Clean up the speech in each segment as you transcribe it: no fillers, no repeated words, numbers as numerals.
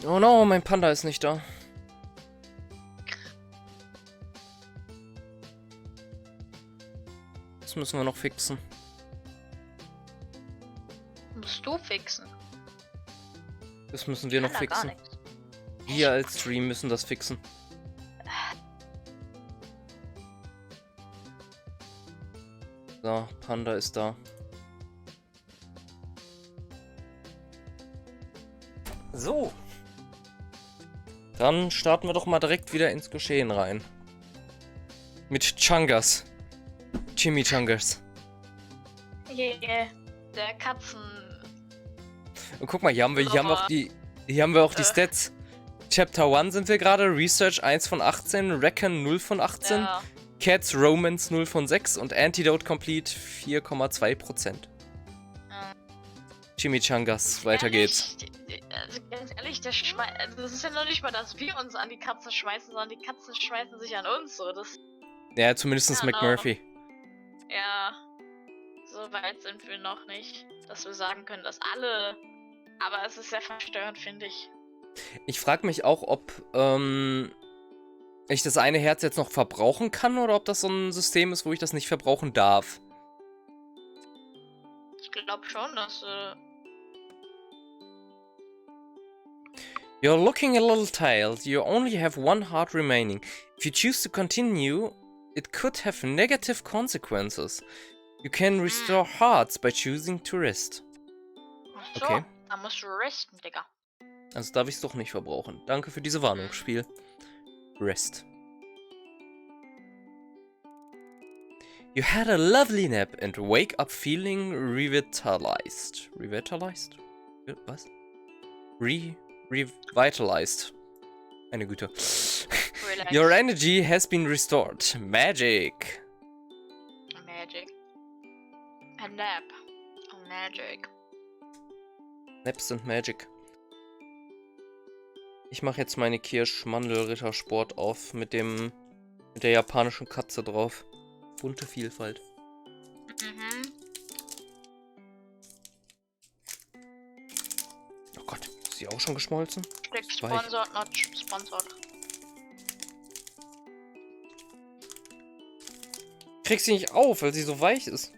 Oh no, mein Panda ist nicht da. Das müssen wir noch fixen. Musst du fixen. Das müssen wir noch Kann da gar fixen. nichts. Wir als Stream müssen das fixen. So, Panda ist da. So. Dann starten wir doch mal direkt wieder ins Geschehen rein. Mit Chungas. Chimichangas. Yeah. Der Katzen. Und guck mal, hier haben wir auch die Stats. Chapter 1 sind wir gerade, Research 1 von 18, Reckon 0 von 18, Ja. Cats Romance 0 von 6 und Antidote Complete 4,2%. Chimichangas, weiter geht's. Also ganz ehrlich, also das ist ja noch nicht mal, dass wir uns an die Katze schmeißen, sondern die Katzen schmeißen sich an uns. So. Das, Ja, zumindest McMurphy. ja, so weit sind wir noch nicht, dass wir sagen können, dass alle. Aber es ist sehr verstörend, finde ich. Ich frage mich auch, ob ich das eine Herz jetzt noch verbrauchen kann oder ob das so ein System ist, wo ich das nicht verbrauchen darf. Ich glaube schon, dass. You're looking a little tired. You only have one heart remaining. If you choose to continue, it could have negative consequences. You can restore hearts by choosing to rest. Ach so, Okay. da musst du resten, Digga. Also darf ich es doch nicht verbrauchen. Danke für diese Warnung, Spiel. Rest. You had a lovely nap and wake up feeling revitalized. Revitalized? Was? Revitalized. Meine Güte. Relax. Your energy has been restored. Magic. Magic. A nap. Oh, magic. Naps and Magic. Ich mache jetzt meine Kirsch-Mandel-Rittersport auf mit der japanischen Katze drauf. Bunte Vielfalt. Mhm. Oh Gott, ist sie auch schon geschmolzen? Klick Ist weich. sponsored, not sponsored. Krieg sie nicht auf, weil sie so weich ist.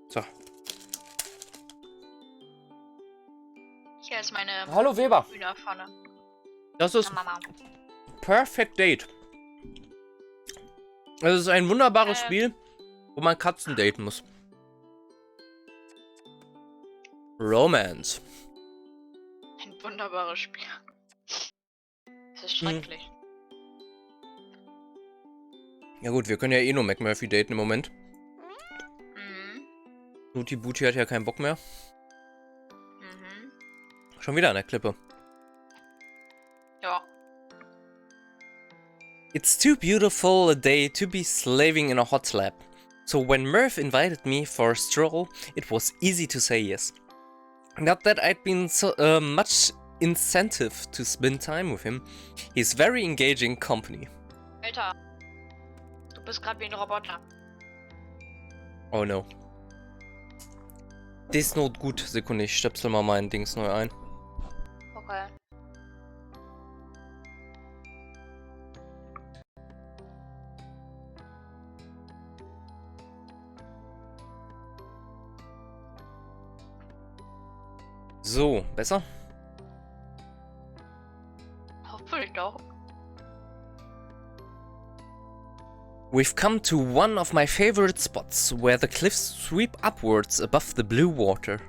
So. Hier ist meine Hallo Weber. Hühnerpfanne. Das ist Mama. Perfect Date. Es ist ein wunderbares Spiel, wo man Katzen daten muss. Romance. Ein wunderbares Spiel. Es ist schrecklich. Ja gut, wir können ja eh nur McMurphy daten im Moment. Mhm. Nuti Booty hat ja keinen Bock mehr. Mhm. Schon wieder an der Klippe. Ja. It's too beautiful a day to be slaving in a hot lab. So when Murph invited me for a stroll, it was easy to say yes. Not that I'd been so much incentive to spend time with him. He's very engaging company. Alter. Du bist gerade wie ein Roboter. Oh no. Das ist not gut. Sekunde, ich stöpsel mal mein Dings neu ein. Okay. So, besser? Hoffentlich doch. We've come to one of my favorite spots, where the cliffs sweep upwards above the blue water.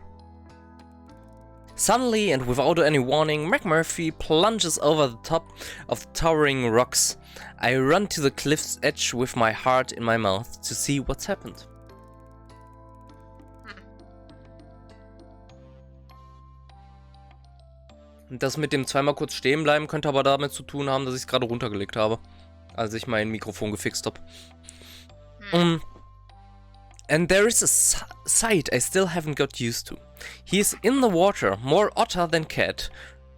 Suddenly, and without any warning, McMurphy plunges over the top of the towering rocks. I run to the cliff's edge with my heart in my mouth to see what's happened. Und das mit dem zweimal kurz stehen bleiben könnte aber damit zu tun haben, dass ich es gerade runtergelegt habe, als ich mein Mikrofon gefixt habe. And there is a sight I still haven't got used to. He is in the water, more otter than cat,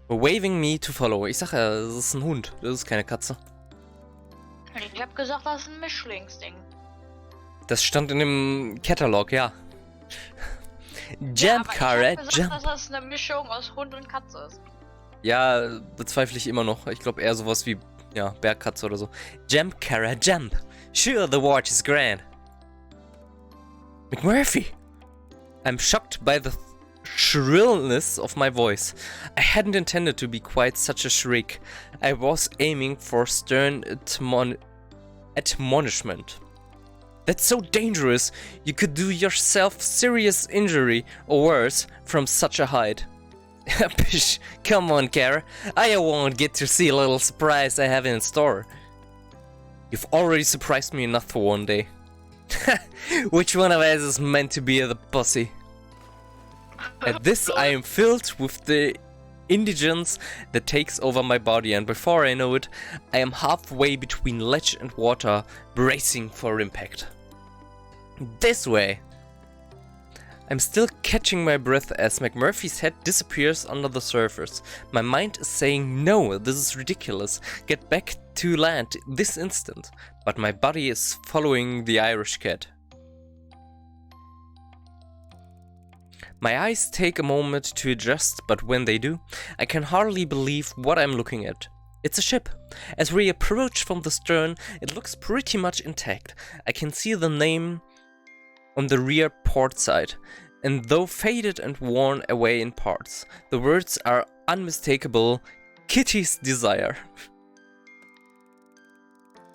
waving me to follow. Ich sag ja, das ist ein Hund, das ist keine Katze. Ich hab gesagt, das ist ein Mischlingsding. Das stand in dem Katalog, ja. Ja, Jump, aber ich Cara, hab gesagt, jump. dass das eine Mischung aus Hund und Katze ist. Ja, bezweifle ich immer noch. Ich glaube eher sowas wie, ja, Bergkatze oder so. Jump, Cara, jump. Sure, the watch is grand. McMurphy! I'm shocked by the shrillness of my voice. I hadn't intended to be quite such a shriek. I was aiming for stern admonishment. That's so dangerous. You could do yourself serious injury or worse from such a height. Pish, come on, Cara. I won't get to see a little surprise I have in store. You've already surprised me enough for one day. Which one of us is meant to be the pussy? At this, I am filled with the indigence that takes over my body, and before I know it, I am halfway between ledge and water, bracing for impact. This way! I'm still catching my breath as McMurphy's head disappears under the surface. My mind is saying, no, this is ridiculous. Get back to land this instant. But my body is following the Irish cat. My eyes take a moment to adjust, but when they do, I can hardly believe what I'm looking at. It's a ship. As we approach from the stern, it looks pretty much intact. I can see the name on the rear port side, and though faded and worn away in parts, the words are unmistakable. Kitty's Desire.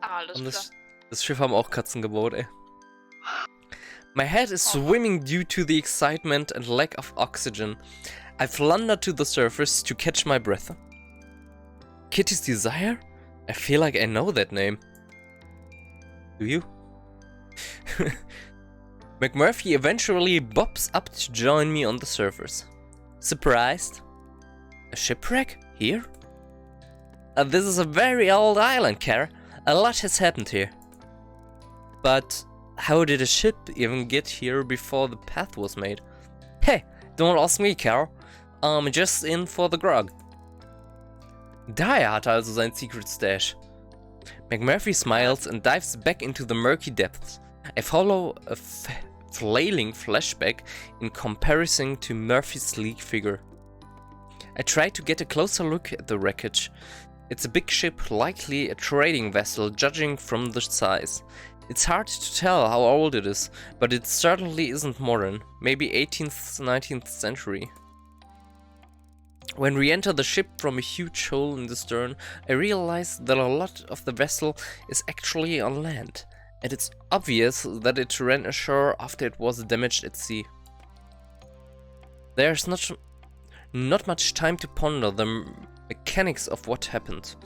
Alles Und klar. das Schiff haben auch Katzen gebaut, ey. My head is swimming due to the excitement and lack of oxygen. I flounder to the surface to catch my breath. Kitty's Desire? I feel like I know that name. Do you? McMurphy eventually bobs up to join me on the surface. Surprised? A shipwreck? Here? This is a very old island, Cara. A lot has happened here. But how did a ship even get here before the path was made? Hey, don't ask me, Cara. I'm just in for the grog. Daher hatte also sein Secret Stash. McMurphy smiles and dives back into the murky depths. I follow a flailing flashback in comparison to Murphy's sleek figure. I try to get a closer look at the wreckage. It's a big ship, likely a trading vessel, judging from the size. It's hard to tell how old it is, but it certainly isn't modern, maybe 18th, 19th century. When we enter the ship from a huge hole in the stern, I realize that a lot of the vessel is actually on land, and it's obvious that it ran ashore after it was damaged at sea. There's not much time to ponder the mechanics of what happened,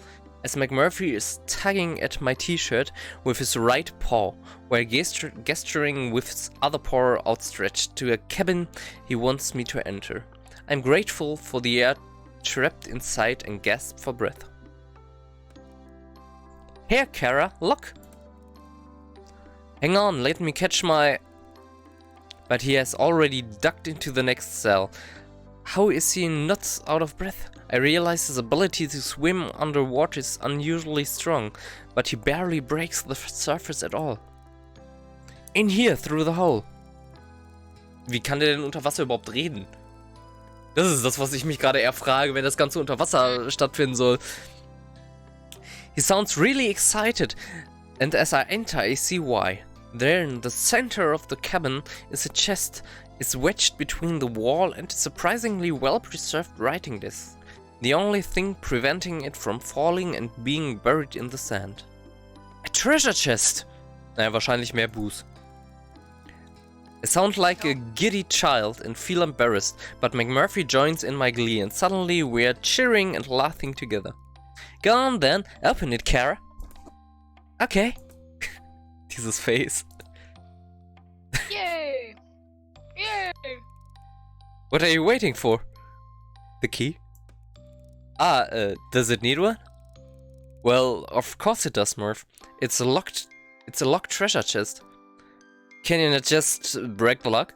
as McMurphy is tugging at my t-shirt with his right paw, while gesturing with his other paw outstretched to a cabin he wants me to enter. I'm grateful for the air trapped inside and gasp for breath. Here, Cara, look! Hang on, let me catch my... But he has already ducked into the next cell. How is he not out of breath? I realize his ability to swim underwater is unusually strong, but he barely breaks the surface at all. In here, through the hole. Wie kann der denn unter Wasser überhaupt reden? Das ist das, was ich mich gerade eher frage, wenn das Ganze unter Wasser stattfinden soll. He sounds really excited, and as I enter I see why. There in the center of the cabin is a chest. It's wedged between the wall and a surprisingly well-preserved writing desk. The only thing preventing it from falling and being buried in the sand. A treasure chest! Naja, wahrscheinlich mehr Booze. I sound like a giddy child and feel embarrassed, but McMurphy joins in my glee and suddenly we are cheering and laughing together. Go on then, open it, Cara. Okay. Dieses Face. Yay! Yay! What are you waiting for? The key? Does it need one? Well, of course it does, Murph. It's a locked treasure chest. Can you not just break the lock?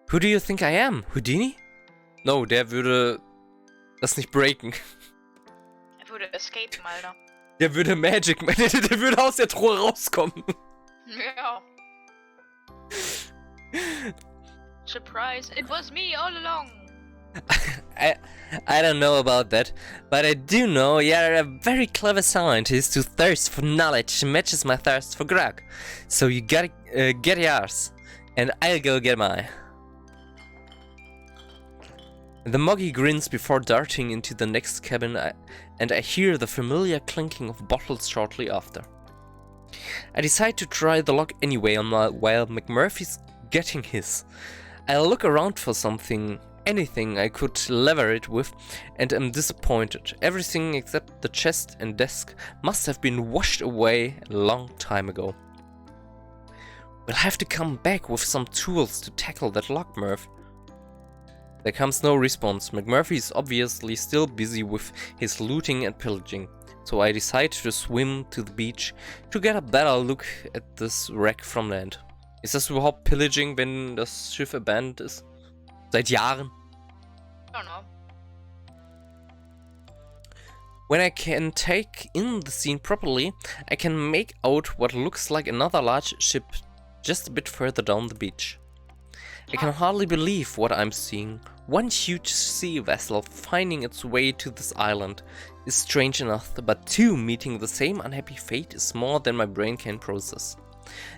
Who do you think I am? Houdini? No, der würde das nicht breaken. Er würde escapen, Alter. Der würde Magic, der würde aus der Truhe rauskommen. Yeah. Surprise! It was me all along. I don't know about that, but I do know you're a very clever scientist whose thirst for knowledge matches my thirst for grog. So you gotta get yours, and I'll go get mine. The Moggy grins before darting into the next cabin, and I hear the familiar clinking of bottles shortly after. I decide to try the lock anyway while McMurphy's getting his. I look around for something, anything I could lever it with, and am disappointed. Everything except the chest and desk must have been washed away a long time ago. We'll have to come back with some tools to tackle that lock, Murph. There comes no response. McMurphy is obviously still busy with his looting and pillaging, so I decide to swim to the beach to get a better look at this wreck from land. Ist das überhaupt pillaging, wenn das Schiff abandoned ist? Seit Jahren? I don't know. When I can take in the scene properly, I can make out what looks like another large ship just a bit further down the beach. I can hardly believe what I'm seeing. One huge sea vessel finding its way to this island is strange enough, but two meeting the same unhappy fate is more than my brain can process.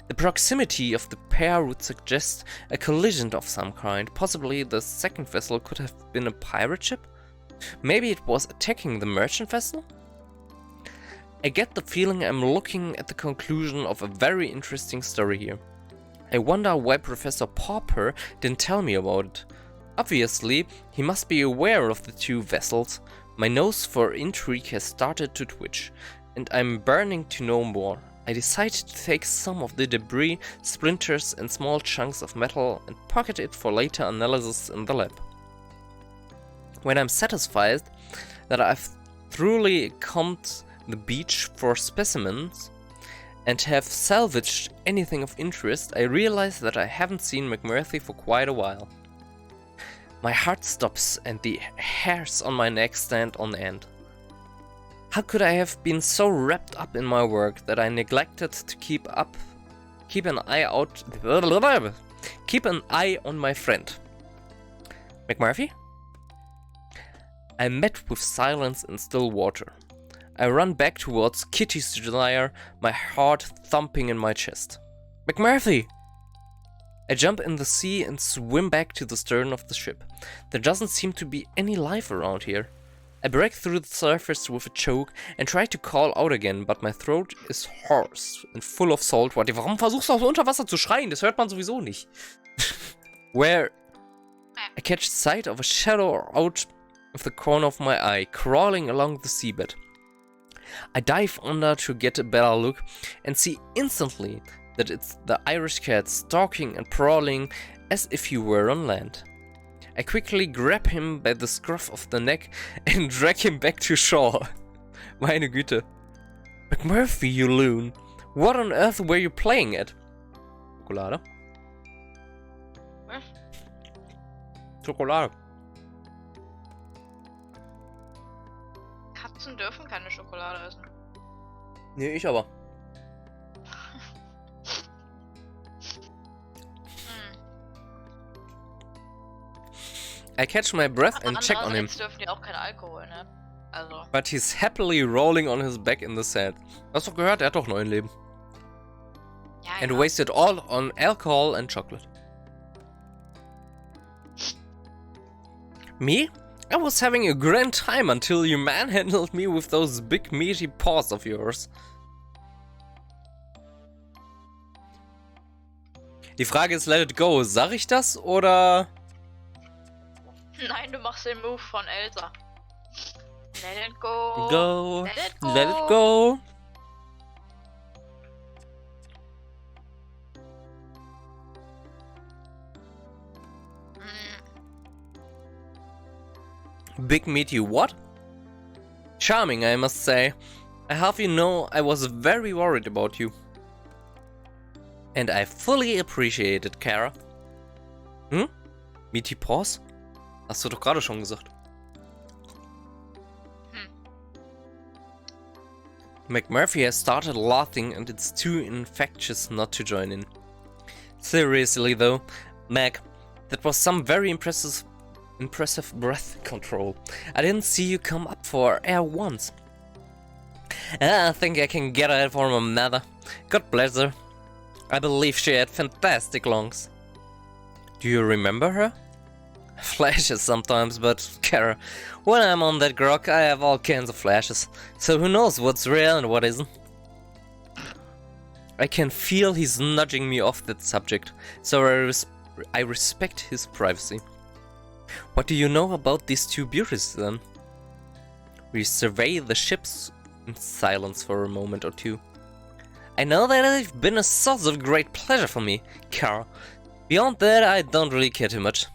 The proximity of the pair would suggest a collision of some kind. Possibly the second vessel could have been a pirate ship? Maybe it was attacking the merchant vessel? I get the feeling I'm looking at the conclusion of a very interesting story here. I wonder why Professor Pauper didn't tell me about it. Obviously, he must be aware of the two vessels. My nose for intrigue has started to twitch, and I'm burning to know more. I decide to take some of the debris, splinters and small chunks of metal and pocket it for later analysis in the lab. When I'm satisfied that I've thoroughly combed the beach for specimens and have salvaged anything of interest, I realize that I haven't seen McMurphy for quite a while. My heart stops and the hairs on my neck stand on end. How could I have been so wrapped up in my work that I neglected to keep an eye on my friend? McMurphy? I'm met with silence and still water. I run back towards Kitty's desire, my heart thumping in my chest. McMurphy! I jump in the sea and swim back to the stern of the ship. There doesn't seem to be any life around here. I break through the surface with a choke and try to call out again, but my throat is hoarse and full of salt water. Warum versuchst du auch so unter Wasser zu schreien? Das hört man sowieso nicht. Where I catch sight of a shadow out of the corner of my eye, crawling along the seabed. I dive under to get a better look and see instantly that it's the Irish cat stalking and prowling as if he were on land. I quickly grab him by the scruff of the neck and drag him back to shore. Meine Güte. McMurphy, you loon. What on earth were you playing at? Schokolade? Was? Schokolade. Katzen dürfen keine Schokolade essen. Nee, ich aber. I catch my breath and check on him. Dürfen die auch keinen Alkohol, ne? Also. But he's happily rolling on his back in the sand. Hast du doch gehört, er hat doch 9 Leben. Ja, And ja. wasted all on alcohol and chocolate. Me? I was having a grand time until you manhandled me with those big meaty paws of yours. Die Frage ist, let it go. Sag ich das oder... Nein, du machst den Move von Elsa. Let it go. Go. Let it go. Let it go. Big meaty what? Charming, I must say. I have you know I was very worried about you. And I fully appreciate it, Kara. Hm? Meaty paws? Hast du doch gerade schon gesagt. McMurphy has started laughing and it's too infectious not to join in. Seriously though, Mac, that was some very impressive breath control. I didn't see you come up for air once. I think I can get it for my mother. God bless her. I believe she had fantastic lungs. Do you remember her? Flashes sometimes, but Kara, when I'm on that grog, I have all kinds of flashes. So who knows what's real and what isn't? I can feel he's nudging me off that subject, so I respect his privacy. What do you know about these two beauties then? We survey the ships in silence for a moment or two. I know that they've been a source of great pleasure for me, Kara. Beyond that, I don't really care too much.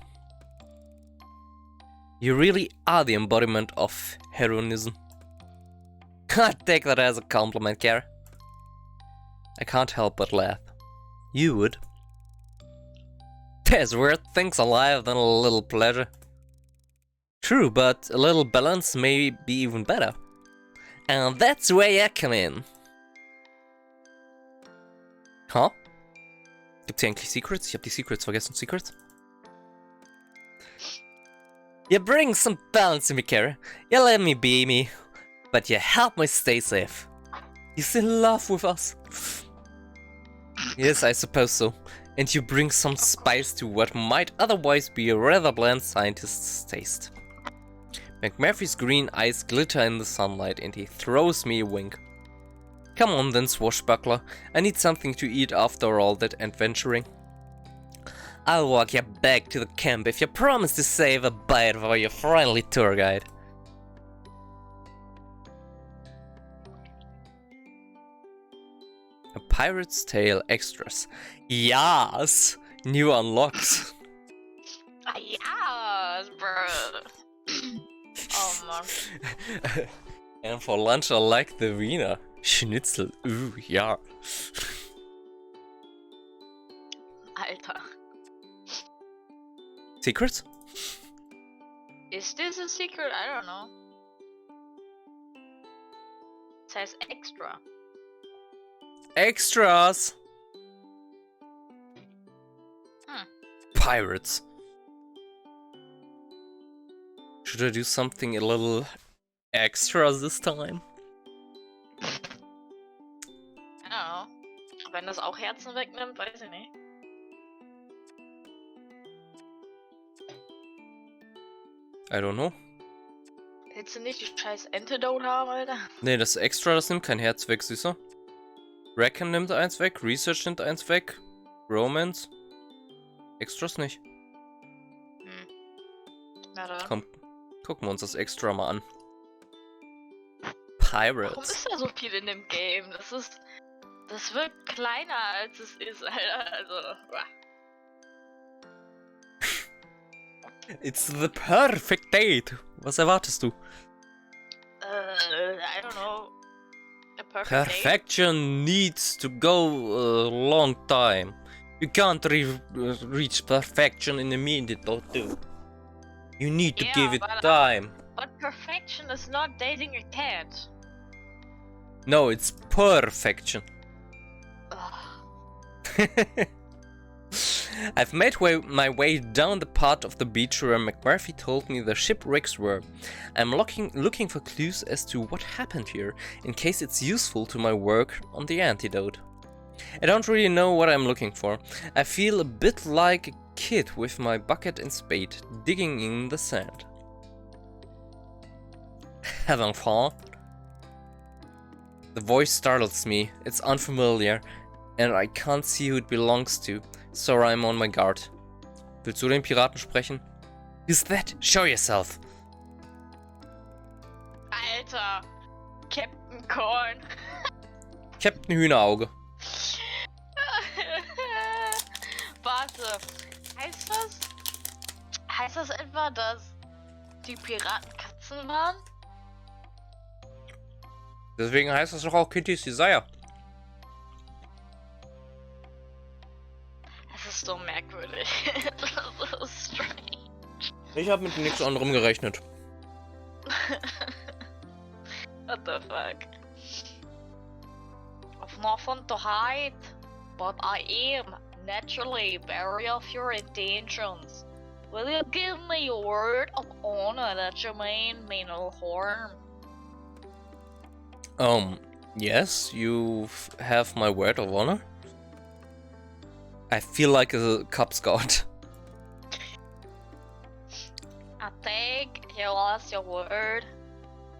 You really are the embodiment of heroism. I take that as a compliment, Kara. I can't help but laugh. You would. There's weird things alive than a little pleasure. True, but a little balance may be even better. And that's where I come in. Huh? Gibt's hier eigentlich Secrets? Ich hab die Secrets vergessen. Secrets? You bring some balance to me, Kara. You let me be me, but you help me stay safe. You still love with us. Yes, I suppose so. And you bring some spice to what might otherwise be a rather bland scientist's taste. McMurphy's green eyes glitter in the sunlight and he throws me a wink. Come on then, swashbuckler. I need something to eat after all that adventuring. I'll walk you back to the camp if you promise to save a bite for your friendly tour guide. A Pirate's Tale Extras. Yes! New unlocks. Yes, bro. Oh man. And for lunch I like the Wiener Schnitzel. Ooh, yeah. Alter. Secrets? Is this a secret? I don't know. It says extra. Extras! Hmm. Pirates. Should I do something a little extra this time? I don't know. Wenn das auch Herzen wegnimmt, weiß ich nicht. I don't know. Willst du nicht die scheiß Antidote haben, Alter? Ne, das Extra, das nimmt kein Herz weg, siehst du? Reckon nimmt eins weg, Research nimmt eins weg, Romance. Extras nicht. Hm. Na dann. Komm, gucken wir uns das Extra mal an. Warum Pirates. ist da so viel in dem Game? Das wirkt kleiner als es ist, Alter. Also, uah. It's the perfect date. Was erwartest du? I don't know. A perfect date? Perfection needs to go a long time. You can't reach perfection in a minute or two. You need to give it time. But perfection is not dating a cat. No, it's perfection. I've made my way down the part of the beach where McMurphy told me the shipwrecks were. I'm looking for clues as to what happened here, in case it's useful to my work on the antidote. I don't really know what I'm looking for. I feel a bit like a kid with my bucket and spade, digging in the sand. Having fun? The voice startles me. It's unfamiliar, and I can't see who it belongs to, so I'm on my guard. Willst du den Piraten sprechen? Who's that? Show yourself! Alter! Captain Corn! Captain Hühnerauge. Warte, heißt das etwa, dass die Piraten Katzen waren? Deswegen heißt das doch auch Kitty's Desire. Das ist so merkwürdig. Das ist so strange. Ich habe mit nichts anderem gerechnet. What the fuck? I've nothing to hide, but I am naturally wary of your intentions. Will you give me your word of honor that you mean no harm? Yes, you have my word of honor. I feel like a Cub Scout. I take you as your word,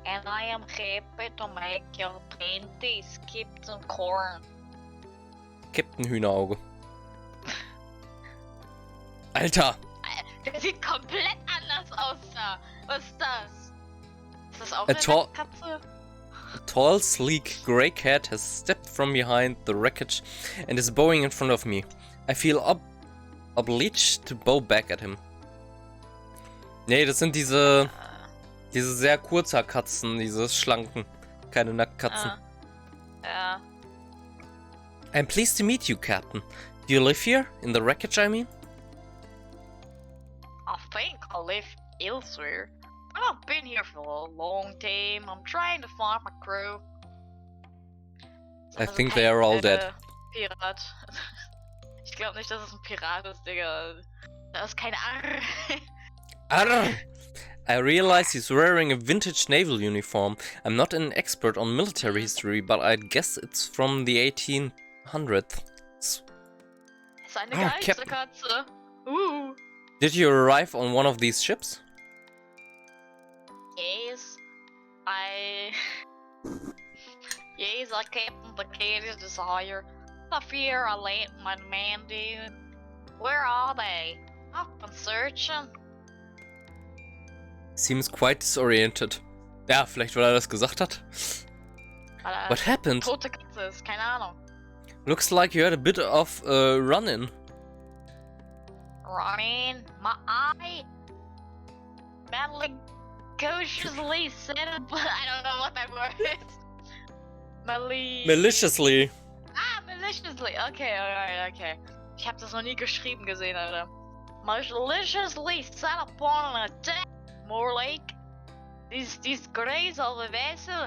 and I am happy to make your 20s Captain Corn. Captain Hühnerauge. Alter! Der sieht komplett anders aus da. Was ist das? Ist das auch A eine Katze? A tall, sleek, grey cat has stepped from behind the wreckage and is bowing in front of me. I feel obliged to bow back at him. Nee, das sind diese sehr kurzer Katzen, diese schlanken, keine Nacktkatzen. Ja. I'm pleased to meet you, Captain. Do you live here? In the wreckage, I mean? I think I live elsewhere. But I've been here for a long time. I'm trying to find my crew. I think they are all dead. Pirat. Ich glaube nicht, dass es ein Pirat ist, Digga. Da ist kein Arr. Arr! I realize he's wearing a vintage naval uniform. I'm not an expert on military history, but I'd guess it's from the 1800s. Seine Ah, Geisterkatze. Did you arrive on one of these ships? Yes, Yes, I captained the Katie's Desire. I fear I let my man down. Where are they? I've been searching. Seems quite disoriented. Ja, vielleicht weil er das gesagt hat. What happened? Tote Katze ist, keine Ahnung. Looks like you had a bit of a run-in. Run-in? My eye? Maliciously set up. I don't know what that word is. Maliciously. Ah, maliciously. Okay, alright, okay. Ich hab das noch nie geschrieben gesehen, Alter. Maliciously set upon an attack. More like these grays of a vessel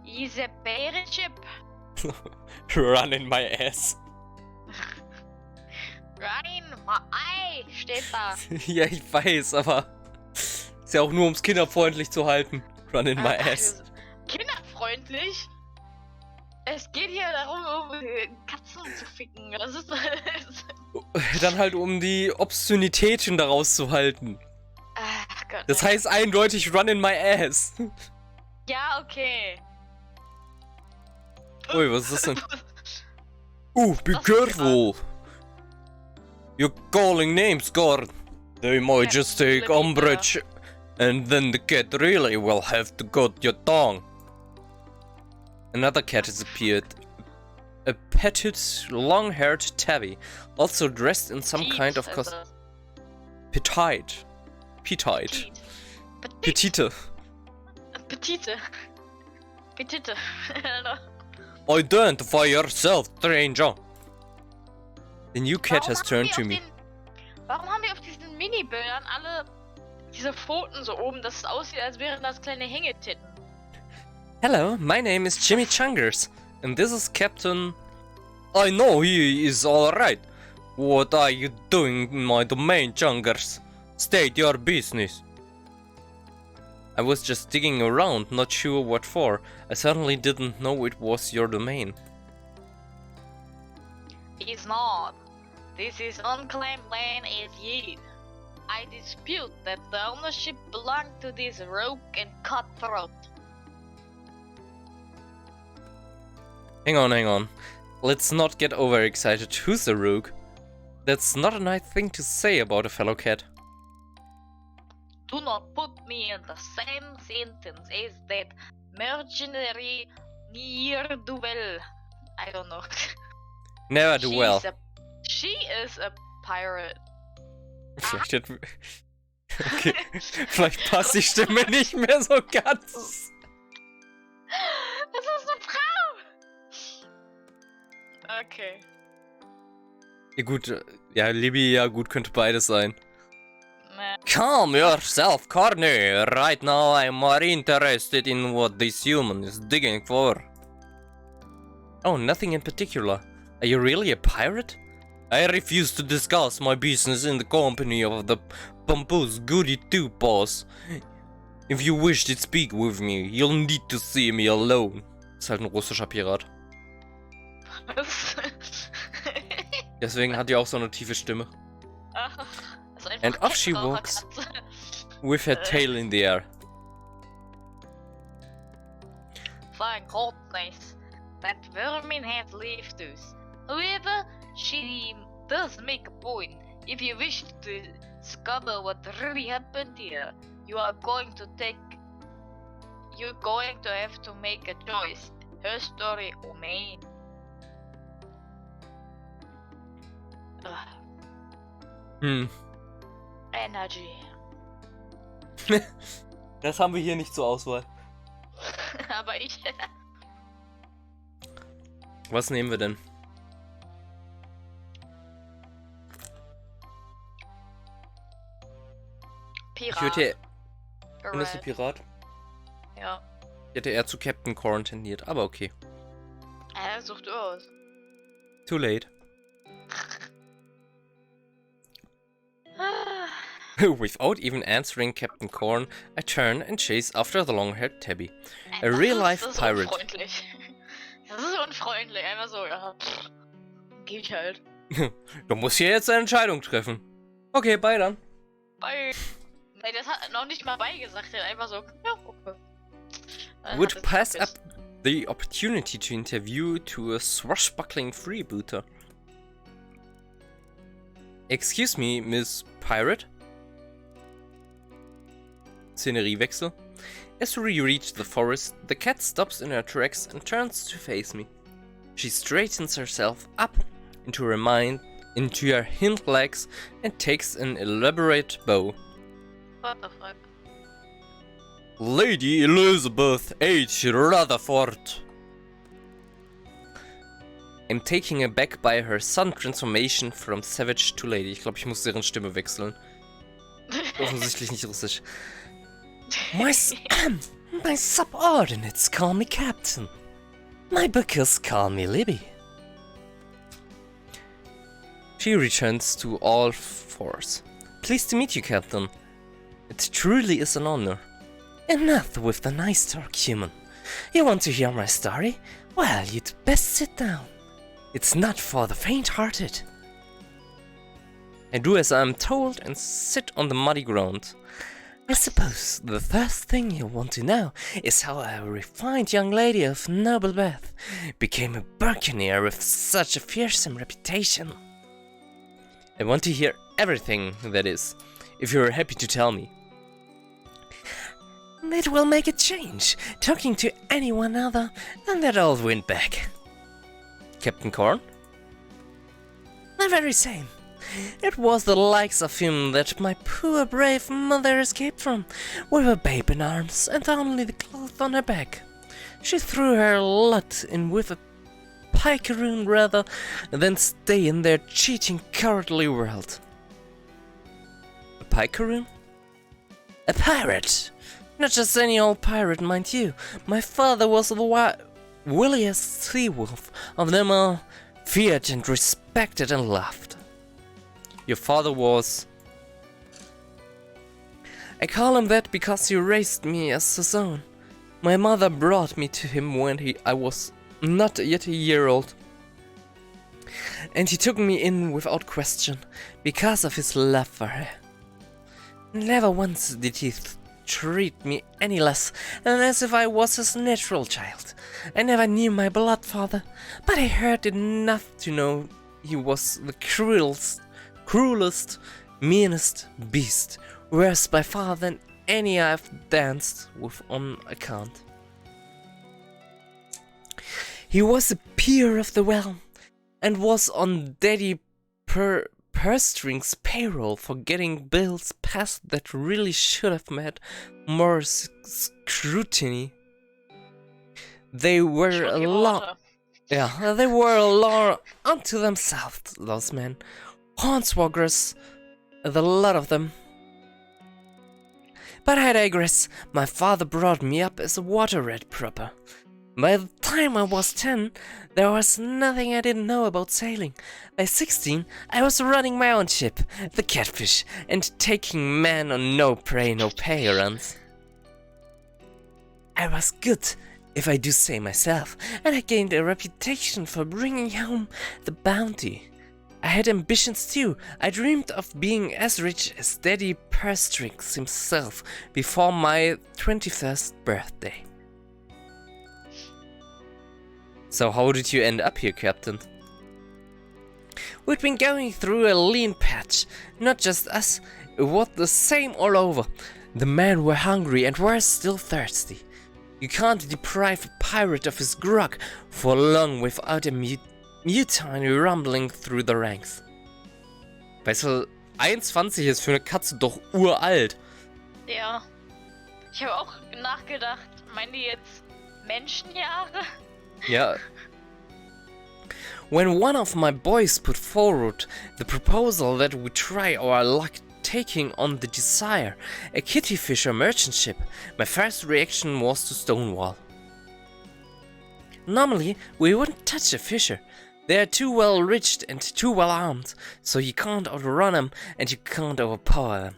is a pirate ship. Run in my ass. Run in my eye steht da. Ja, ich weiß, aber ist ja auch nur ums kinderfreundlich zu halten. Run in my ass. Kinderfreundlich? Es geht hier darum, Katzen zu ficken. Das ist Dann halt um die Obszönitäten daraus zu halten. Ach Gott. Das heißt eindeutig Run in my ass. Ja, okay. Ui, was ist das denn? Be careful! You're calling names, God. They might just take umbrage, and then the cat really will have to cut your tongue. Another cat has appeared. A petite, long-haired tabby, also dressed in some kind of costume. Petite. Petite. Petite. Petite. Petite. Identify yourself, stranger. The new cat has turned to me. Warum haben wir auf diesen Mini-Bildern alle diese Pfoten so oben, dass es aussieht, als wären das kleine Hängetitten? Hello, my name is Jimmy Chungers, and this is Captain... I know he is alright. What are you doing in my domain, Chungers? State your business. I was just digging around, not sure what for. I certainly didn't know it was your domain. It's not. This is unclaimed land as yet. I dispute that the ownership belonged to this rogue and cutthroat. Hang on. Let's not get overexcited. Who's the rogue? That's not a nice thing to say about a fellow cat. Do not put me in the same sentence as that mercenary ne'er-do-well. I don't know. Never do well. She is a pirate. Vielleicht okay. Vielleicht passt die Stimme nicht mehr so ganz. Das ist eine Frau! Okay. Ja gut, ja, Libby, ja gut, könnte beides sein. Calm yourself, Corny. Right now I'm more interested in what this human is digging for. Oh, nothing in particular. Are you really a pirate? I refuse to discuss my business in the company of the pompous goody two-paws. If you wish to speak with me, you'll need to see me alone. Ist halt ein russischer Pirat. Was? Deswegen hat die auch so eine tiefe Stimme. Also einfach And off she walks with her tail in the air. Thank goodness that vermin has left us. However, she does make a point. If you wish to discover what really happened here, you're going to have to make a choice. Her story or mine. Energy. Das haben wir hier nicht zur Auswahl. Aber ich. Was nehmen wir denn? Ich Pirat. würde Findest du Pirat? Ja. Ich hätte eher zu Captain Corn tendiert, aber okay. Such du aus. Too late. Without even answering Captain Corn, I turn and chase after the long-haired tabby. A real-life pirate. Unfreundlich. Das ist unfreundlich. Einfach so, ja. Geht halt. Du musst hier jetzt eine Entscheidung treffen. Okay, bye dann. Bye. Nee, das hat noch nicht mal bye gesagt. Er hat einfach so, ja, okay. Would pass up the opportunity to interview to a swashbuckling freebooter. Excuse me, Miss Pirate? Szeneriewechsel. As we reach the forest, the cat stops in her tracks and turns to face me. She straightens herself up into her hind legs and takes an elaborate bow. What the fuck? Lady Elizabeth H. Rutherford. I'm taken aback by her sudden transformation from savage to lady. Ich glaube, ich muss deren Stimme wechseln. Offensichtlich nicht russisch. My subordinates call me Captain. My bookers call me Libby. She returns to all fours. Pleased to meet you, Captain. It truly is an honor. Enough with the nice talk, human. You want to hear my story? Well, you'd best sit down. It's not for the faint-hearted. I do as I am told and sit on the muddy ground. I suppose the first thing you want to know is how a refined young lady of noble birth became a buccaneer with such a fearsome reputation. I want to hear everything, that is, if you're happy to tell me. It will make a change, talking to anyone other than that old windbag. Captain Corn? The very same. It was the likes of him that my poor brave mother escaped from, with a babe in arms and only the cloth on her back. She threw her lot in with a picaroon rather than stay in their cheating cowardly world. A picaroon? A pirate! Not just any old pirate, mind you. My father was the williest sea-wolf of them all, feared and respected and loved. Your father was... I call him that because he raised me as his own. My mother brought me to him when I was not yet a year old. And he took me in without question, because of his love for her. Never once did he treat me any less than as if I was his natural child. I never knew my blood father, but I heard enough to know he was the cruelest, meanest beast, worse by far than any I've danced with on account. He was a peer of the realm, and was on Daddy Purrstring's payroll for getting bills passed that really should have met more scrutiny. They were a law. Yeah, they were a law unto themselves, those men. Hornswoggers, the lot of them. But I digress. My father brought me up as a water rat proper. By the time I was 10, there was nothing I didn't know about sailing. By 16, I was running my own ship, the Catfish, and taking men on no pray, no pay runs. I was good, if I do say myself, and I gained a reputation for bringing home the bounty. I had ambitions too. I dreamed of being as rich as Daddy Purrfect himself before my 21st birthday. So how did you end up here, Captain? We'd been going through a lean patch. Not just us, it was the same all over. The men were hungry and were still thirsty. You can't deprive a pirate of his grog for long without a mutiny rumbling through the ranks. Weißt du, 21 ist für eine Katze doch uralt. Ja. Ich habe auch nachgedacht, meinen die jetzt Menschenjahre? Yeah. When one of my boys put forward the proposal that we try our luck taking on the Desire, a kitty fisher merchant ship, my first reaction was to stonewall. Normally, we wouldn't touch a fisher. They are too well rigged and too well armed, so you can't outrun them and you can't overpower them.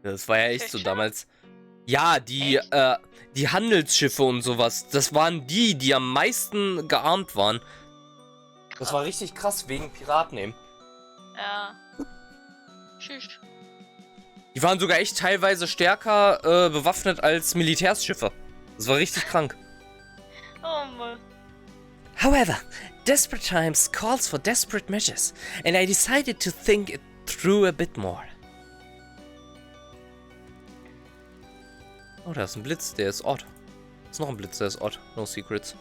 Das war ja echt so damals. Ja, die Handelsschiffe und sowas, das waren die am meisten gearmt waren. Das war richtig krass, wegen Piraten eben. Ja. Tschüss. Die waren sogar echt teilweise stärker bewaffnet als Militärschiffe. Das war richtig krank. Oh Mann. However, desperate times calls for desperate measures, and I decided to think it through a bit more. Oh, da ist ein Blitz, der ist odd. Ist noch ein Blitz, der ist odd. No secrets.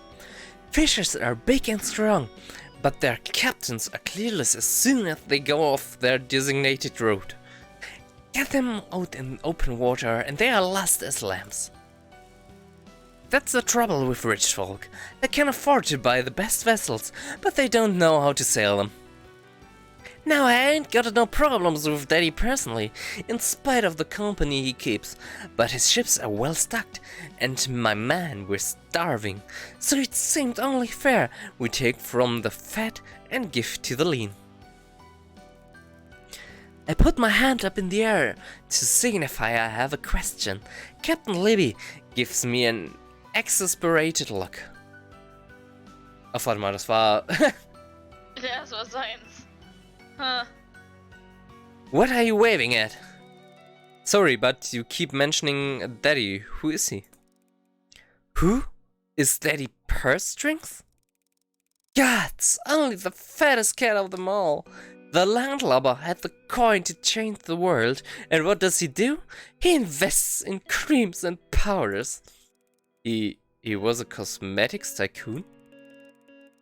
Fishers are big and strong, but their captains are clueless as soon as they go off their designated route. Get them out in open water and they are lost as lambs. That's the trouble with rich folk. They can afford to buy the best vessels, but they don't know how to sail them. Now I ain't got no problems with Daddy personally, in spite of the company he keeps, but his ships are well stocked, and my men were starving, so it seemed only fair we take from the fat and give to the lean. I put my hand up in the air to signify I have a question. Captain Libby gives me an exasperated look. Ach, warte mal, das war... Ja, das war seins. Huh. What are you waving at? Sorry, but you keep mentioning Daddy. Who is he? Who? Is Daddy Purrfect? Gods, only the fattest cat of them all. The landlubber had the coin to change the world, and what does he do? He invests in creams and powders. He was a cosmetics tycoon?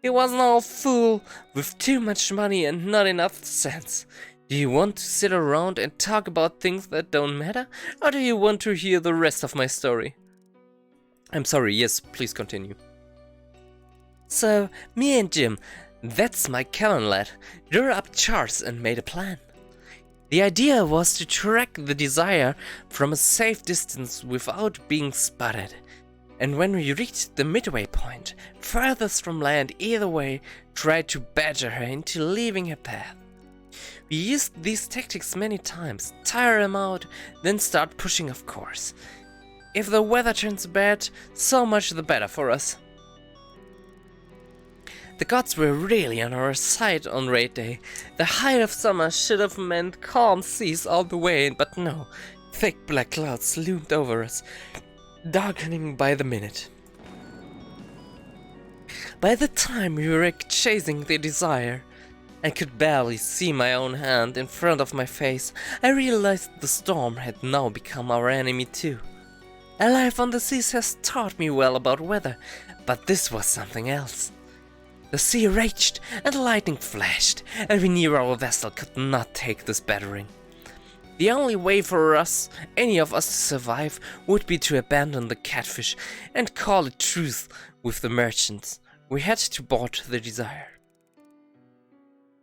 He was an old fool with too much money and not enough sense. Do you want to sit around and talk about things that don't matter? Or do you want to hear the rest of my story? I'm sorry, yes, please continue. So, me and Jim, that's my Callan lad, drew up charts and made a plan. The idea was to track the Desire from a safe distance without being spotted. And when we reached the midway point, furthest from land either way, tried to badger her into leaving her path. We used these tactics many times, tire them out, then start pushing of course. If the weather turns bad, so much the better for us. The gods were really on our side on raid day. The height of summer should have meant calm seas all the way, but no, thick black clouds loomed over us, darkening by the minute. By the time we were chasing the Desire, I could barely see my own hand in front of my face. I realized the storm had now become our enemy too. A life on the seas has taught me well about weather, but this was something else. The sea raged and lightning flashed, and we knew our vessel could not take this battering. The only way for us, any of us, to survive would be to abandon the Catfish and call it truce with the merchants. We had to board the Desire.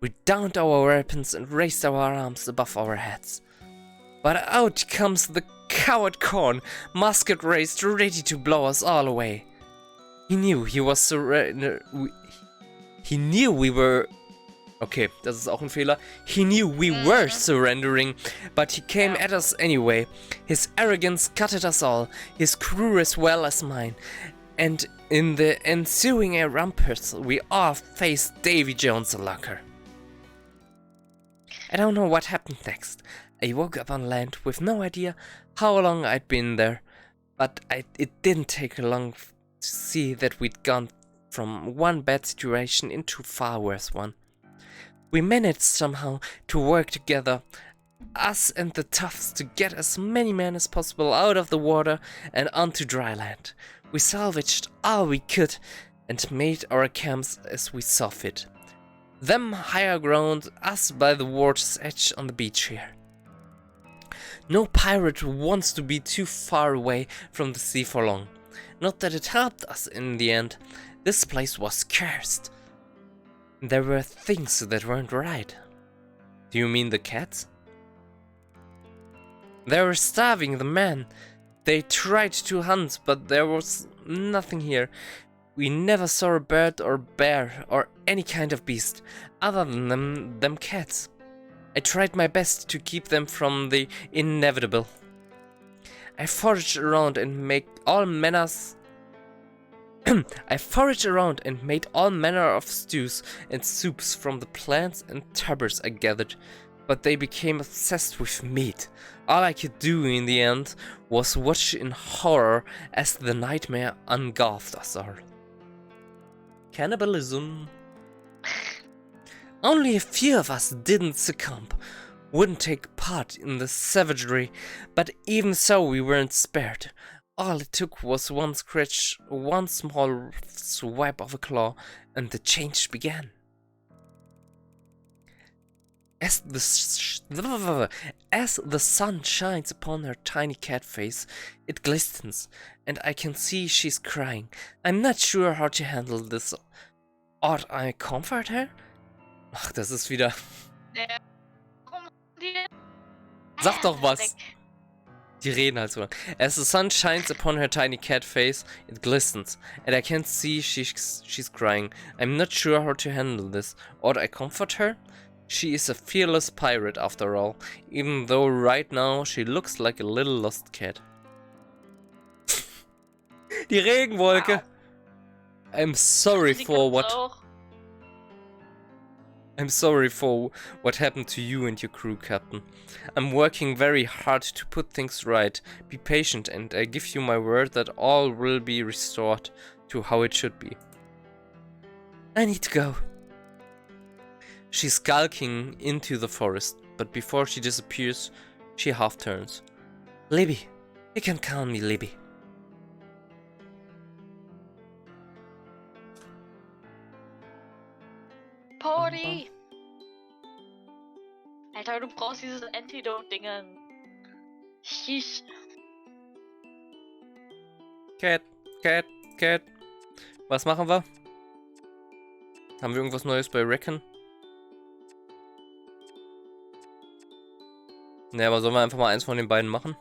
We downed our weapons and raised our arms above our heads. But out comes the coward Corn, musket raised, ready to blow us all away. He knew he was He knew we were... Okay, das ist auch ein Fehler. He knew we were surrendering, but he came at us anyway. His arrogance gutted us all, his crew as well as mine. And in the ensuing rumpus, we all faced Davy Jones the Locker. I don't know what happened next. I woke up on land with no idea how long I'd been there, but it didn't take long to see that we'd gone from one bad situation into a far worse one. We managed somehow to work together, us and the toughs, to get as many men as possible out of the water and onto dry land. We salvaged all we could and made our camps as we saw fit. Them higher ground, us by the water's edge on the beach here. No pirate wants to be too far away from the sea for long. Not that it helped us in the end. This place was cursed. There were things that weren't right. Do you mean the cats? They were starving the men. They tried to hunt, but there was nothing here. We never saw a bird or bear or any kind of beast other than them cats. I tried my best to keep them from the inevitable. I foraged around and made all manners of stews and soups from the plants and tubers I gathered, but they became obsessed with meat. All I could do in the end was watch in horror as the nightmare engulfed us all. Cannibalism. Only a few of us didn't succumb, wouldn't take part in the savagery, but even so we weren't spared. All it took was one scratch, one small swipe of a claw, and the change began. As the sun shines upon her tiny cat face, it glistens, and I can see she's crying. I'm not sure how to handle this. Ought I comfort her? Ach, das ist wieder... Sag doch was! Die reden halt so lang. As the sun shines upon her tiny cat face, it glistens, and I can see she's crying. I'm not sure how to handle this. Ought I comfort her? She is a fearless pirate after all, even though right now she looks like a little lost cat. Die Regenwolke! I'm sorry for what happened to you and your crew, Captain. I'm working very hard to put things right. Be patient, and I give you my word that all will be restored to how it should be. I need to go. She's skulking into the forest, but before she disappears, she half turns. Libby, you can call me Libby. Party! Alter, du brauchst dieses Antidote-Dingen. Sheesh. Cat. Was machen wir? Haben wir irgendwas Neues bei Reckon? Ne, aber sollen wir einfach mal eins von den beiden machen?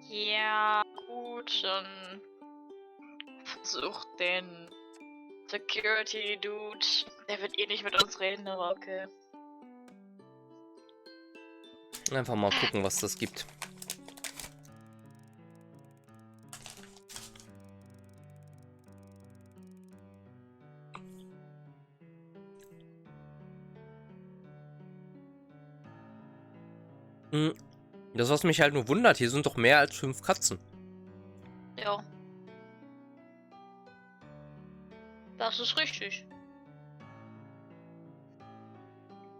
Ja, gut, dann versuch den Security-Dude. Der wird eh nicht mit uns reden, aber okay. Einfach mal gucken, was das gibt. Das, was mich halt nur wundert, hier sind doch mehr als 5 Katzen. Ja. Das ist richtig.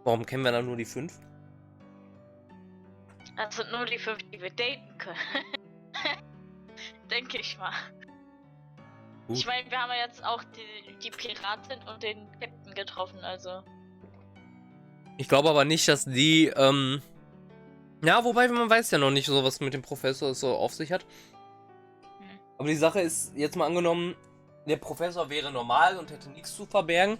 Warum kennen wir dann nur die 5? Das sind nur die 5, die wir daten können. Denke ich mal. Ich meine, wir haben ja jetzt auch die Piratin und den Captain getroffen, also. Ich glaube aber nicht, dass die, ja, wobei man weiß ja noch nicht so, was mit dem Professor so auf sich hat. Aber die Sache ist, jetzt mal angenommen, der Professor wäre normal und hätte nichts zu verbergen.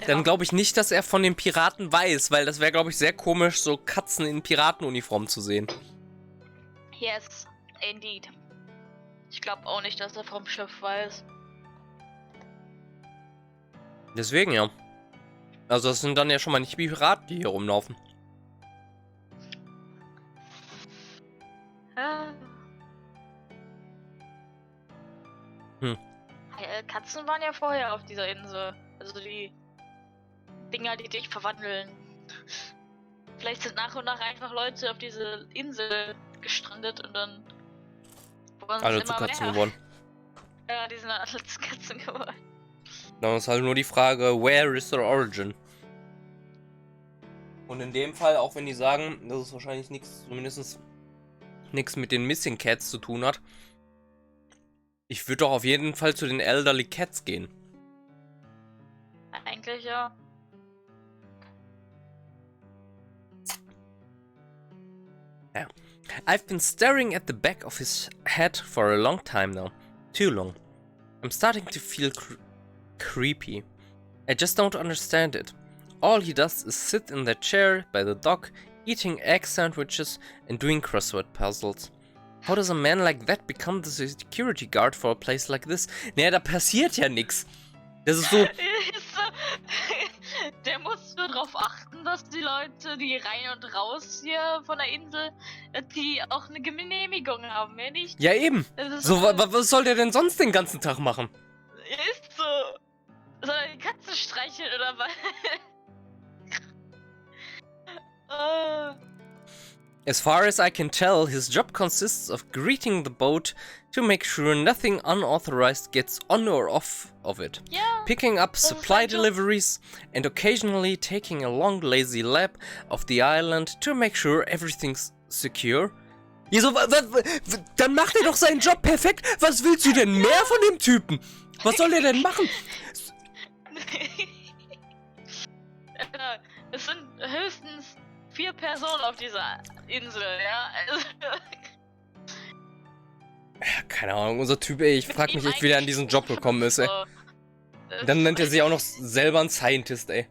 Ja. Dann glaube ich nicht, dass er von den Piraten weiß, weil das wäre, glaube ich, sehr komisch, so Katzen in Piratenuniform zu sehen. Yes, indeed. Ich glaube auch nicht, dass er vom Schiff weiß. Deswegen ja. Also das sind dann ja schon mal nicht Piraten, die hier rumlaufen. Ja. Katzen waren ja vorher auf dieser Insel. Also die Dinger, die dich verwandeln. Vielleicht sind nach und nach einfach Leute auf diese Insel gestrandet und dann wurden Alle es zu immer Katzen mehr. geworden. Ja, die sind alle zu Katzen geworden. Dann ist halt nur die Frage, where is their origin? Und in dem Fall, auch wenn die sagen, dass es wahrscheinlich nichts, zumindest nichts mit den Missing Cats zu tun hat. Ich würde doch auf jeden Fall zu den Elderly Cats gehen. Eigentlich ja. Yeah. I've been staring at the back of his head for a long time now. Too long. I'm starting to feel creepy. I just don't understand it. All he does is sit in that chair by the dock, eating egg sandwiches and doing crossword puzzles. How does a man like that become the security guard for a place like this? Naja, da passiert ja nix. Das ist so... Der muss nur darauf achten, dass die Leute, die rein und raus hier von der Insel, die auch eine Genehmigung haben, mehr nicht. Ja eben. So, was soll der denn sonst den ganzen Tag machen? Ist so. Soll er die Katze streicheln oder was? As far as I can tell, his job consists of greeting the boat to make sure nothing unauthorized gets on or off of it. Ja, Picking up supply deliveries and occasionally taking a long lazy lap of the island to make sure everything's secure. Ja, so, dann macht er doch seinen Job perfekt. Was willst du denn mehr von dem Typen? Was soll der denn machen? Es sind höchstens 4 Personen auf dieser Insel, ja? Keine Ahnung, unser Typ, ey, ich frag mich echt, wie der an diesen Job gekommen ist, ey. Dann nennt er sich auch noch selber ein Scientist, ey.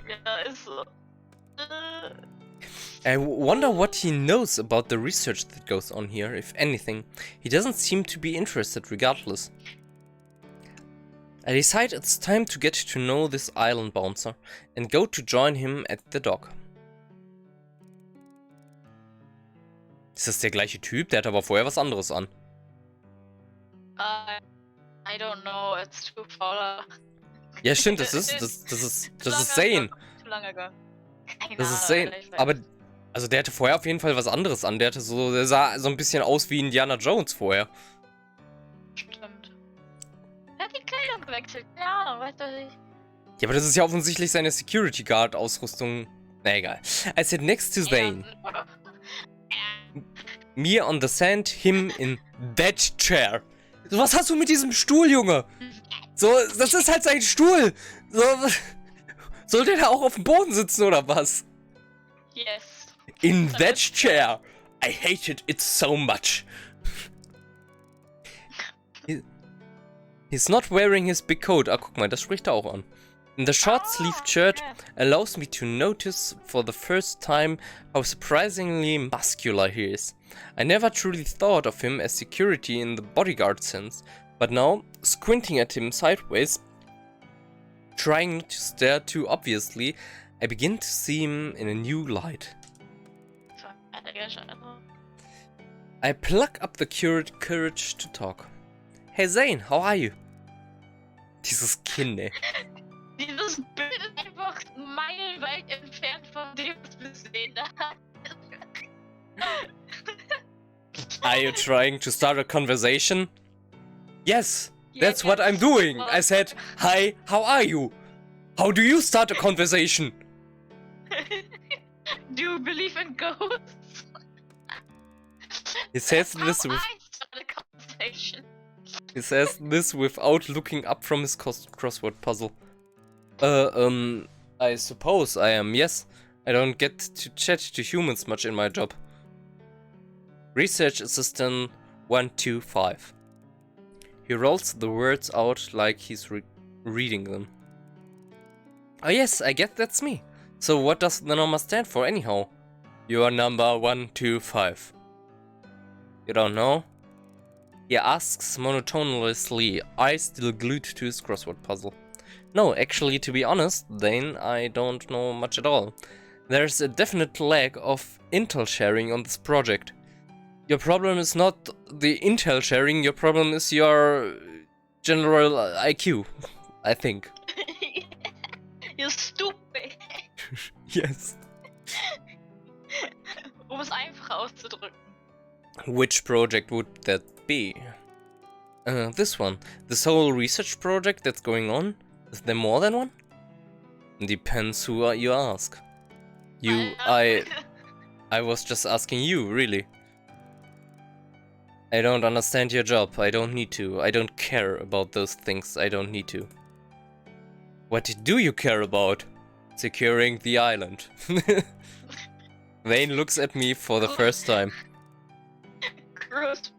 Ja, ist so. I wonder what he knows about the research that goes on here, if anything. He doesn't seem to be interested regardless. I decide it's time to get to know this island bouncer and go to join him at the dock. Ist das der gleiche Typ? Der hat aber vorher was anderes an. I don't know, it's too far. Ja, stimmt, das ist Zane. Zu lange ago. Das ist Zane. Aber, also der hatte vorher auf jeden Fall was anderes an. Der sah so ein bisschen aus wie Indiana Jones vorher. Stimmt. Er hat die Kleidung gewechselt. Ja, weißt du nicht. Ja, aber das ist ja offensichtlich seine Security Guard Ausrüstung. Na egal. I sat next to Zane. Me on the sand, him in that chair. So, was hast du mit diesem Stuhl, Junge? So, das ist halt sein Stuhl. So, soll der da auch auf dem Boden sitzen oder was? Yes. In that chair. I hated it so much. He's not wearing his big coat. Ah, guck mal, das spricht er auch an. And the short-sleeved shirt allows me to notice for the first time how surprisingly muscular he is. I never truly thought of him as security in the bodyguard sense, but now, squinting at him sideways, trying not to stare too obviously, I begin to see him in a new light. I pluck up the courage to talk. Hey Zane, how are you? Dieses Kind, ey. Dieses Bild ist einfach meilenweit entfernt von dem, was wir sehen. Are you trying to start a conversation? Yes, that's what I'm doing. I said, hi, how are you? How do you start a conversation? Do you believe in ghosts? He says this with... I start a conversation. He says this without looking up from his crossword puzzle. I suppose I am, yes. I don't get to chat to humans much in my job. Research Assistant 125. He rolls the words out like he's reading them. Oh yes, I guess that's me. So what does the number stand for anyhow? You are number 125. You don't know? He asks monotonously, eyes still glued to his crossword puzzle. No, actually, to be honest, Dane, I don't know much at all. There's a definite lack of intel sharing on this project. Your problem is not the intel sharing, your problem is your general IQ, I think. You're stupid. Yes. Es einfach auszudrücken. Which project would that be? This one. This whole research project that's going on? Is there more than one? Depends who you ask. I was just asking you, really. I don't understand your job. I don't need to. I don't care about those things. I don't need to. What do you care about? Securing the island. Vane looks at me for the first time. Gross.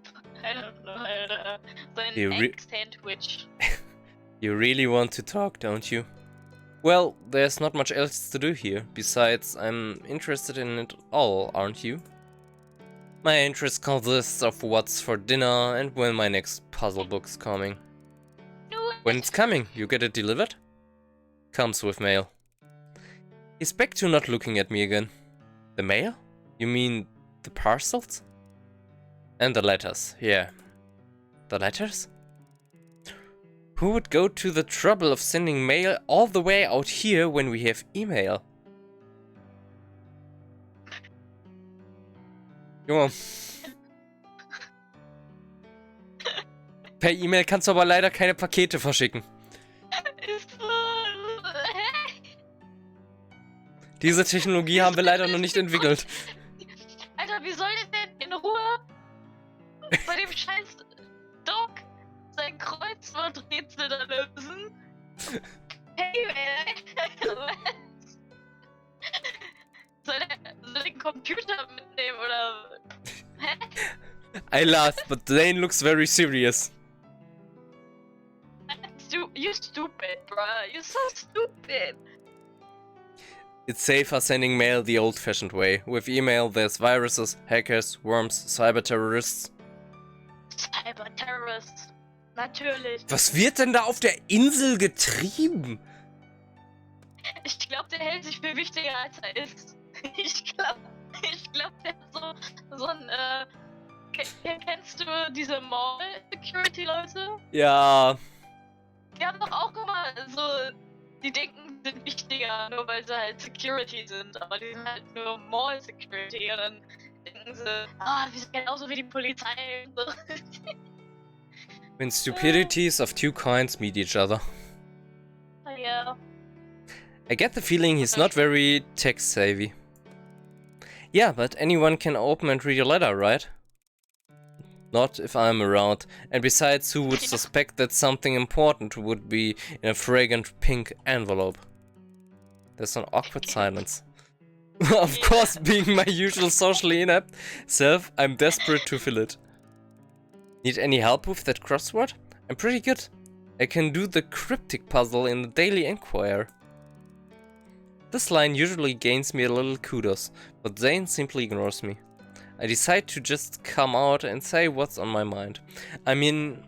I don't know. Sein accent, which... You really want to talk, don't you? Well, there's not much else to do here. Besides, I'm interested in it all, aren't you? My interest consists of what's for dinner and when my next puzzle book's coming. When it's coming, you get it delivered? Comes with mail. He's back to not looking at me again. The mail? You mean the parcels? And the letters, yeah. The letters? Who would go to the trouble of sending mail all the way out here when we have email? Junge. Per E-Mail kannst du aber leider keine Pakete verschicken. Diese Technologie haben wir leider noch nicht entwickelt. Alter, wie soll ich denn in Ruhe bei dem scheiß Doc sein Kreuzworträtsel da lösen? Hey, was? Soll er den Computer mitnehmen oder... Hä? I laugh, but Lane looks very serious. You're stupid, bruh. You're so stupid. It's safer sending mail the old-fashioned way. With email, there's viruses, hackers, worms, cyber-terrorists. Cyber-terrorists. Natürlich. Was wird denn da auf der Insel getrieben? Ich glaube, der hält sich für wichtiger, als er ist. Ich glaube, der hat so ein, kennst du diese Mall-Security-Leute? Ja. Die haben doch auch immer so, die denken, die sind wichtiger, nur weil sie halt Security sind, aber die sind halt nur Mall-Security und dann denken sie, wir sind genauso wie die Polizei und so. When stupidities of two kinds meet each other. Yeah. I get the feeling he's not very tech-savvy. Yeah, but anyone can open and read a letter, right? Not if I'm around. And besides, who would suspect that something important would be in a fragrant pink envelope? There's an awkward silence. Of course, being my usual socially inept self, I'm desperate to fill it. Need any help with that crossword? I'm pretty good. I can do the cryptic puzzle in the Daily Enquirer. This line usually gains me a little kudos, but Zane simply ignores me. I decide to just come out and say what's on my mind. I mean,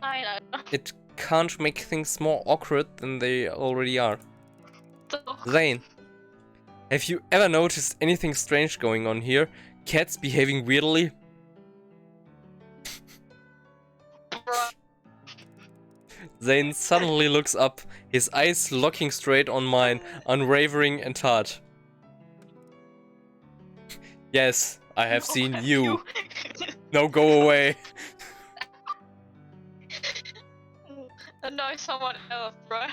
it can't make things more awkward than they already are. Zane, have you ever noticed anything strange going on here? Cats behaving weirdly? Zane suddenly looks up, his eyes locking straight on mine, unwavering and hard. Yes, I have seen you. No, go away. Annoy someone else, bro.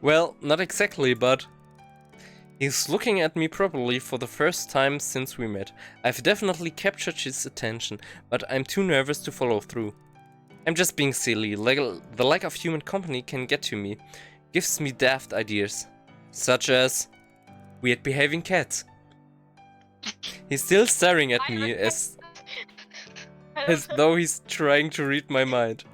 Well, not exactly, but... He's looking at me properly for the first time since we met. I've definitely captured his attention, but I'm too nervous to follow through. I'm just being silly. The lack of human company can get to me. Gives me daft ideas. Such as... weird behaving cats. He's still staring at me as though he's trying to read my mind.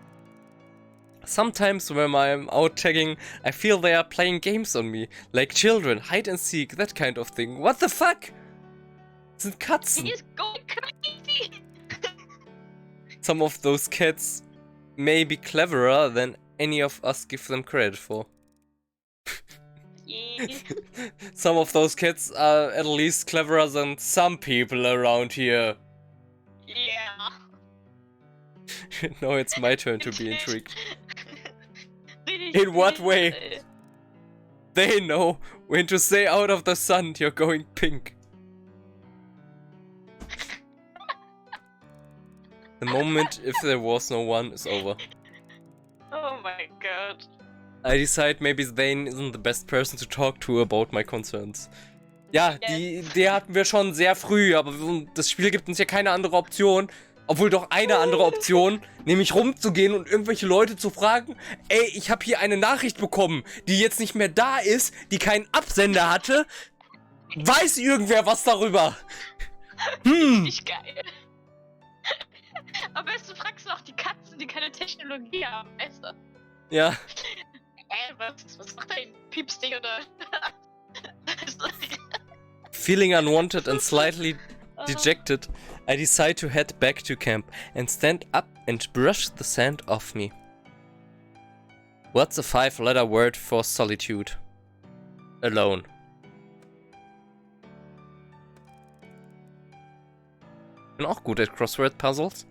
Sometimes when I'm out tagging, I feel they are playing games on me. Like children, hide and seek, that kind of thing. What the fuck? Sind Katzen. He's going crazy. Some of those cats maybe cleverer than any of us give them credit for. Yeah. Some of those kids are at least cleverer than some people around here. Yeah. Now it's my turn to be intrigued. In what way? They know when to stay out of the sun, you're going pink. The moment if there was no one is over. Oh my god. I decide maybe Zane isn't the best person to talk to about my concerns. Ja, die Idee hatten wir schon sehr früh, aber das Spiel gibt uns ja keine andere Option. Obwohl doch eine andere Option, nämlich rumzugehen und irgendwelche Leute zu fragen, ey, ich habe hier eine Nachricht bekommen, die jetzt nicht mehr da ist, die keinen Absender hatte. Weiß irgendwer was darüber? Richtig geil. Am besten fragst du auch die Katzen, die keine Technologie haben, weißt du? Ja. Was macht dein Piepsding oder? Feeling unwanted and slightly dejected, I decide to head back to camp and stand up and brush the sand off me. What's a 5-letter word for solitude? Alone. Bin auch gut at crossword puzzles.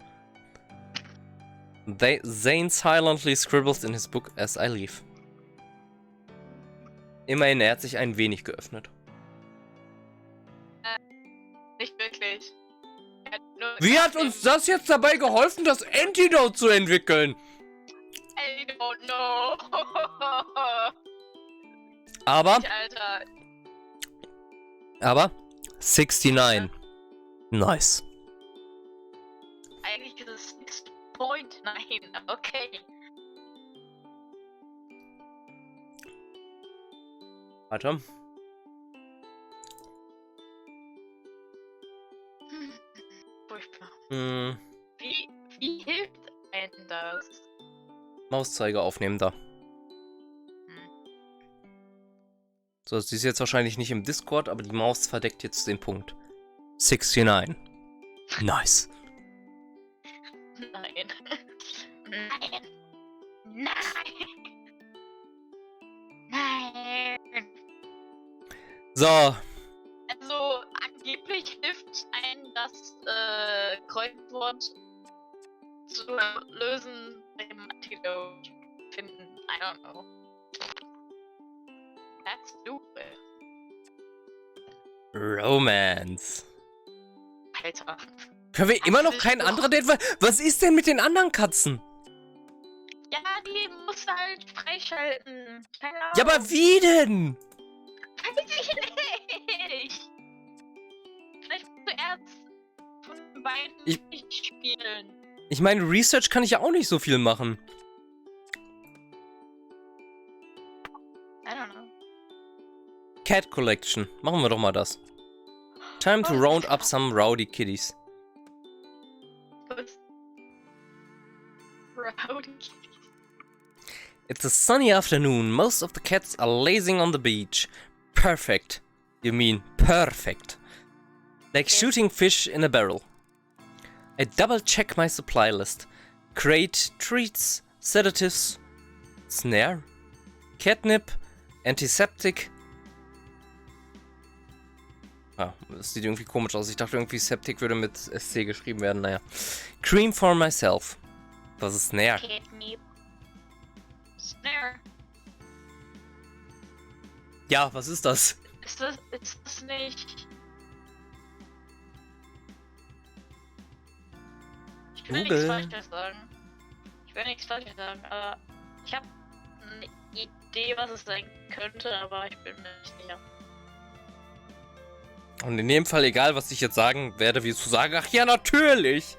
Zane silently scribbles in his book as I leave. Immerhin, er hat sich ein wenig geöffnet. Nicht wirklich. Wie hat uns das jetzt dabei geholfen, das Antidote zu entwickeln? I don't know. Aber, Alter. 69. Nice. Eigentlich ist es 6.9. Okay. Warte. Furchtbar. Hm, Wie hilft einem das? Mauszeiger aufnehmen da. So, sie ist jetzt wahrscheinlich nicht im Discord, aber die Maus verdeckt jetzt den Punkt. 69. Nice. Nein. Nein. Nein. Nein. So, Also angeblich hilft einem das Kreuzwort zu lösen im Antidote finden. I don't know. That's stupid. Romance. Alter. Können wir immer noch kein anderer Date? Was ist denn mit den anderen Katzen? Ja, die musst du halt freischalten. Keine Ahnung. Ja, aber wie denn? Weiß ich nicht. Vielleicht musst du erst von den beiden nicht spielen. Ich meine, Research kann ich ja auch nicht so viel machen. I don't know. Cat Collection. Machen wir doch mal das. Time to round up some rowdy kitties. Was? Rowdy Kitties. It's a sunny afternoon. Most of the cats are lazing on the beach. Perfect. You mean perfect. Like shooting fish in a barrel. I double check my supply list. Crate, treats, sedatives, snare, catnip, antiseptic. Ah, das sieht irgendwie komisch aus. Ich dachte irgendwie Septic würde mit SC geschrieben werden. Naja. Cream for myself. Was ist Snare? Catnip. Snare. Ja, was ist das? Ist das nicht... Ich will nichts Falsches sagen. Aber ich habe eine Idee, was es sein könnte, aber ich bin mir nicht sicher. Und in dem Fall, egal was ich jetzt sagen werde, wie zu sagen, ach ja, natürlich!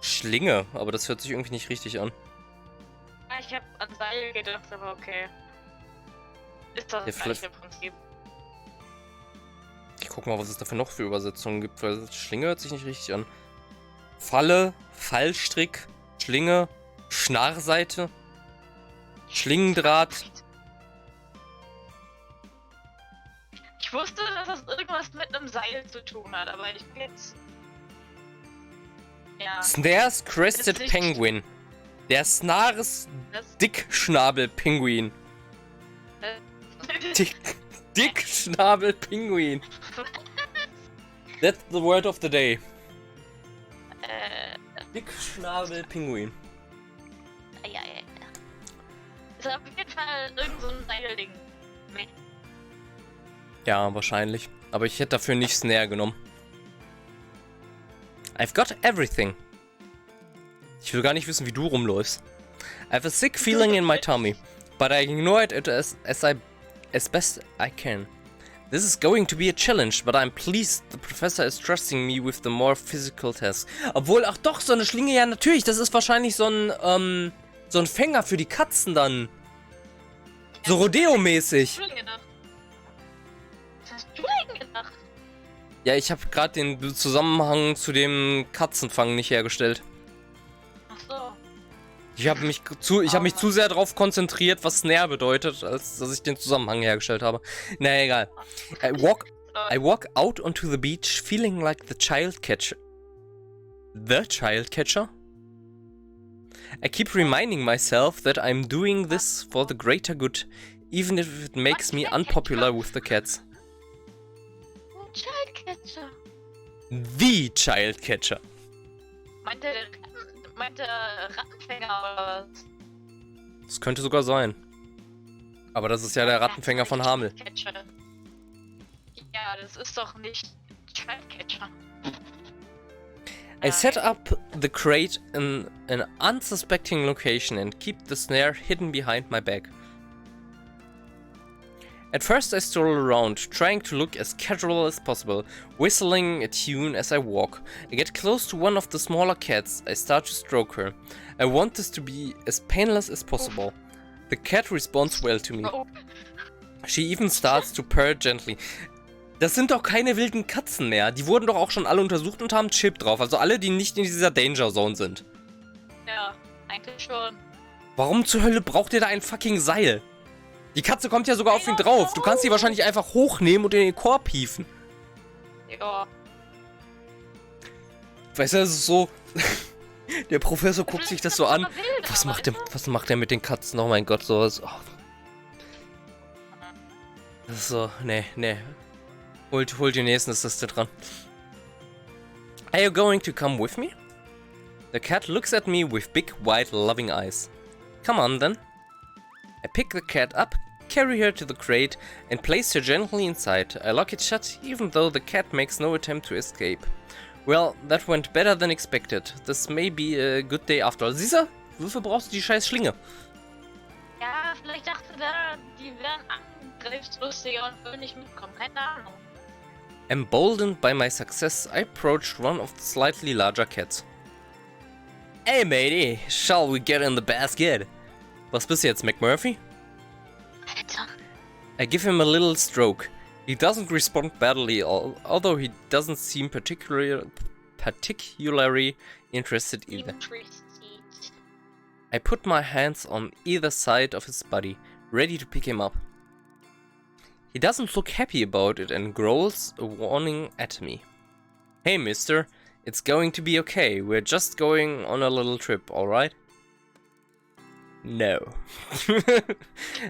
Schlinge, aber das hört sich irgendwie nicht richtig an. Ja, ich habe an Seil gedacht, aber okay. Ist das Ja, gleiche Prinzip. Ich guck mal, was es dafür noch für Übersetzungen gibt, weil Schlinge hört sich nicht richtig an. Falle, Fallstrick, Schlinge, Schnarrseite, Schlingendraht. Ich wusste, dass das irgendwas mit einem Seil zu tun hat, aber ich bin jetzt... Ja. Snares Crested Ist Penguin. Der Snares Das, Dickschnabel-Pinguin. Dickschnabel-Pinguin. That's the word of the day. Dickschnabel-Pinguin. ja. Ist auf jeden Fall irgend so ein Seilding. Nee. Ja, wahrscheinlich. Aber ich hätte dafür nicht Snare genommen. I've got everything. Ich will gar nicht wissen, wie du rumläufst. I have a sick feeling in my tummy, but I ignore it as best I can. This is going to be a challenge, but I'm pleased the professor is trusting me with the more physical tasks. Obwohl, ach doch, so eine Schlinge, ja natürlich, das ist wahrscheinlich so ein Fänger für die Katzen dann. So Rodeo-mäßig. Was hast du denn gedacht? Ja, ich habe gerade den Zusammenhang zu dem Katzenfang nicht hergestellt. Ach so. Ich habe mich zu sehr darauf konzentriert, was Snare bedeutet, als dass ich den Zusammenhang hergestellt habe. Na egal. I walk out onto the beach feeling like the child catcher. The child catcher? I keep reminding myself that I'm doing this for the greater good, even if it makes me unpopular with the cats. Childcatcher. The child catcher. Meinte Rattenfänger oder was? Das könnte sogar sein. Aber das ist ja der Rattenfänger von Hamel. Childcatcher. Ja, das ist doch nicht Childcatcher. I set up the crate in an unsuspecting location and keep the snare hidden behind my back. At first I stroll around, trying to look as casual as possible, whistling a tune as I walk. I get close to one of the smaller cats. I start to stroke her. I want this to be as painless as possible. The cat responds well to me. She even starts to purr gently. Das sind doch keine wilden Katzen mehr. Die wurden doch auch schon alle untersucht und haben Chip drauf. Also alle, die nicht in dieser Danger Zone sind. Ja, eigentlich schon. Warum zur Hölle braucht ihr da ein fucking Seil? Die Katze kommt ja sogar auf ihn drauf. Du kannst sie wahrscheinlich einfach hochnehmen und in den Korb hieven. Ja. Weißt du, das ist so... Der Professor guckt sich das so an. Was macht der mit den Katzen? Oh mein Gott, sowas. Oh. Das ist so... Nee. Holt den nächsten Assistent dran. Are you going to come with me? The cat looks at me with big, white, loving eyes. Come on, then. I pick the cat up, carry her to the crate, and place her gently inside. I lock it shut, even though the cat makes no attempt to escape. Well, that went better than expected. This may be a good day after all. Siehst du? Wofür brauchst du die scheiß Schlinge? Ja, vielleicht dachte der, die wären angriffslustiger und würden nicht mitkommen. Keine Ahnung. Emboldened by my success, I approached one of the slightly larger cats. Hey matey, shall we get in the basket? Was bist du jetzt, McMurphy? Alter. I give him a little stroke. He doesn't respond badly, although he doesn't seem particularly interested either. I put my hands on either side of his body, ready to pick him up. He doesn't look happy about it and growls a warning at me. Hey mister, it's going to be okay. We're just going on a little trip, alright? No.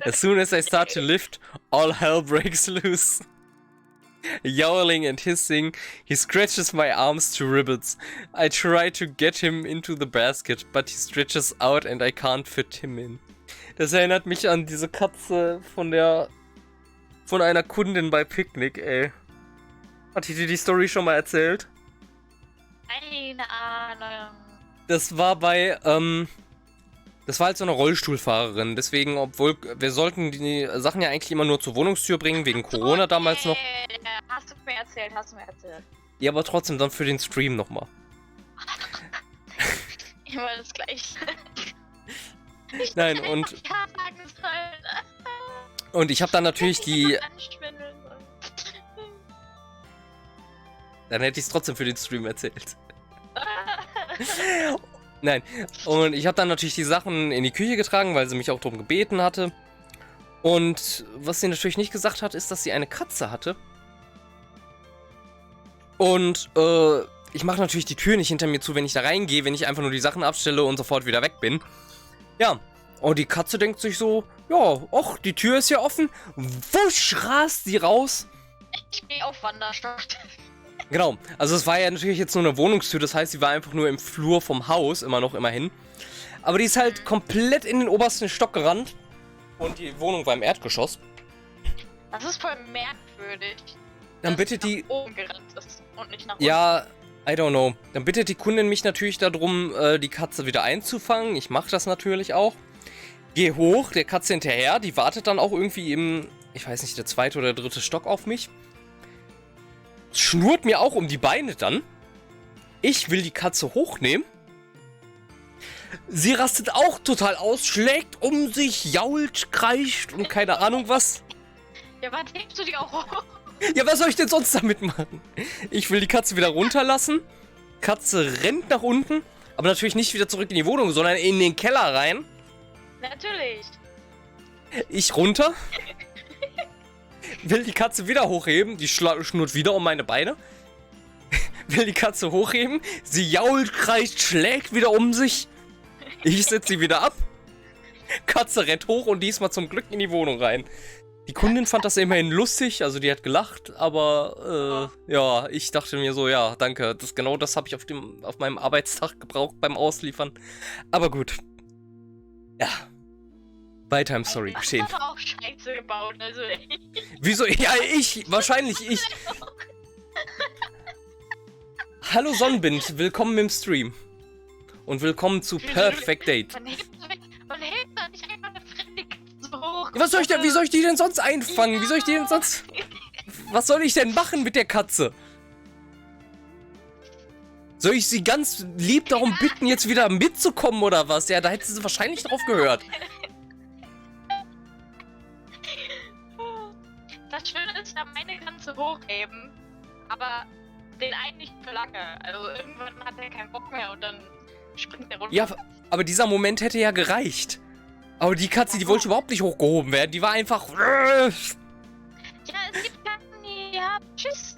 As soon as I start to lift, all hell breaks loose. Yowling and hissing, he scratches my arms to ribbons. I try to get him into the basket, but he stretches out and I can't fit him in. Das erinnert mich an diese Katze von einer Kundin bei Picknick, ey. Hat die dir die Story schon mal erzählt? Keine Ahnung. Das war das war halt so eine Rollstuhlfahrerin, deswegen, obwohl, wir sollten die Sachen ja eigentlich immer nur zur Wohnungstür bringen, wegen Corona damals noch. Hast du mir erzählt. Ja, aber trotzdem dann für den Stream nochmal. Immer das Gleiche. Nein, und ich habe dann natürlich die... Dann hätte ich es trotzdem für den Stream erzählt. Nein, und ich habe dann natürlich die Sachen in die Küche getragen, weil sie mich auch darum gebeten hatte. Und was sie natürlich nicht gesagt hat, ist, dass sie eine Katze hatte. Und ich mache natürlich die Tür nicht hinter mir zu, wenn ich da reingehe, wenn ich einfach nur die Sachen abstelle und sofort wieder weg bin. Ja, und die Katze denkt sich so, ja, och, die Tür ist ja offen. Wusch, rast sie raus. Ich gehe auf Wanderstock. Genau, also es war ja natürlich jetzt nur eine Wohnungstür, das heißt, sie war einfach nur im Flur vom Haus, immerhin. Aber die ist halt komplett in den obersten Stock gerannt und die Wohnung war im Erdgeschoss. Das ist voll merkwürdig. Dann bittet die... nach oben gerannt ist und nicht nach unten. Ja, I don't know. Dann bittet die Kundin mich natürlich darum, die Katze wieder einzufangen. Ich mache das natürlich auch. Geh hoch, der Katze hinterher, die wartet dann auch irgendwie im, ich weiß nicht, der 2. oder 3. Stock auf mich. Schnurrt mir auch um die Beine dann. Ich will die Katze hochnehmen. Sie rastet auch total aus, schlägt um sich, jault, kreischt und keine Ahnung was. Ja, was hebst du die auch hoch? Ja, was soll ich denn sonst damit machen? Ich will die Katze wieder runterlassen. Katze rennt nach unten, aber natürlich nicht wieder zurück in die Wohnung, sondern in den Keller rein. Natürlich. Ich runter. Will die Katze wieder hochheben. Die schnurrt wieder um meine Beine. Will die Katze hochheben. Sie jault, kreischt, schlägt wieder um sich. Ich setze sie wieder ab. Katze rennt hoch und diesmal zum Glück in die Wohnung rein. Die Kundin fand das immerhin lustig, also die hat gelacht, aber ja, ich dachte mir so, ja, danke, genau das habe ich auf meinem Arbeitstag gebraucht beim Ausliefern. Aber gut. Ja. Weiter im Story geschehen. Ich habe auch Scheiße gebaut, also Wieso? Ja, wahrscheinlich ich. Hallo Sonnenbind, willkommen im Stream. Und willkommen zu Purrfect Date. Man hebt da nicht einfach eine fremde Katze so hoch. Was soll ich denn, wie soll ich die denn sonst einfangen? Wie soll ich die denn sonst... Was soll ich denn machen mit der Katze? Soll ich sie ganz lieb darum bitten, jetzt wieder mitzukommen oder was? Ja, da hätte sie wahrscheinlich drauf gehört. Das Schöne ist, ja, meine Katze hochheben, aber den einen nicht für lange. Also irgendwann hat er keinen Bock mehr und dann springt er runter. Ja, aber dieser Moment hätte ja gereicht. Aber die Katze, die wollte überhaupt nicht hochgehoben werden. Die war einfach... Ja, es gibt Katzen, die haben Schiss.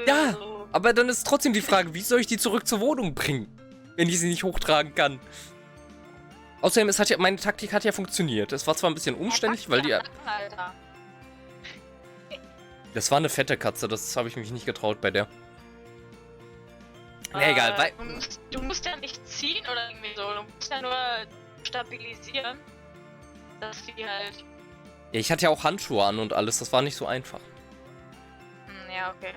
Ja, aber dann ist trotzdem die Frage, wie soll ich die zurück zur Wohnung bringen, wenn ich sie nicht hochtragen kann? Außerdem, meine Taktik hat ja funktioniert. Es war zwar ein bisschen umständlich, weil die... Alter. Das war eine fette Katze, das habe ich mich nicht getraut bei der. Nee, egal, weil... Du musst ja nicht ziehen oder irgendwie so, du musst ja nur stabilisieren, dass die halt... Ja, ich hatte ja auch Handschuhe an und alles, das war nicht so einfach. Ja, okay.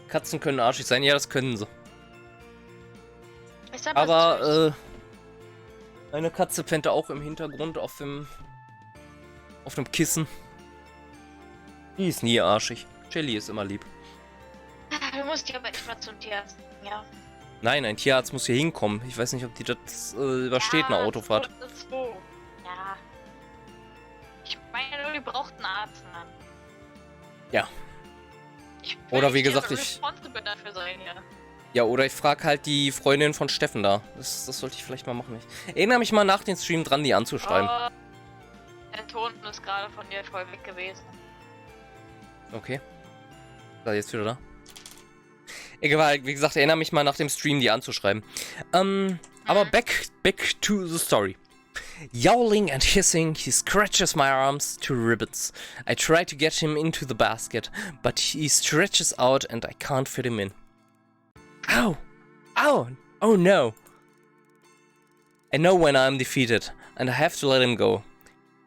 Katzen können arschig sein, ja, das können sie. Ist Aber, eine Katze pennte auch im Hintergrund auf dem Kissen. Die ist nie arschig. Jelly ist immer lieb. Du musst die aber echt mal zum Tierarzt, ja. Nein, ein Tierarzt muss hier hinkommen. Ich weiß nicht, ob die das übersteht, eine Autofahrt. Ja. Ich meine nur, die braucht einen Arzt, Mann. Ja. Ich Oder wie gesagt, responsible dafür sein, ja. Ja, oder ich frage halt die Freundin von Steffen da. Das sollte ich vielleicht mal machen. Ich erinnere mich mal nach dem Stream dran, die anzuschreiben. Oh, der Ton ist gerade von dir voll weg gewesen. Okay. Da, jetzt wieder da. Egal, wie gesagt, erinnere mich mal nach dem Stream, die anzuschreiben. Aber back to the story. Yowling and hissing, he scratches my arms to ribbons. I try to get him into the basket, but he stretches out and I can't fit him in. Ow! Ow! Oh no! I know when I'm defeated, and I have to let him go.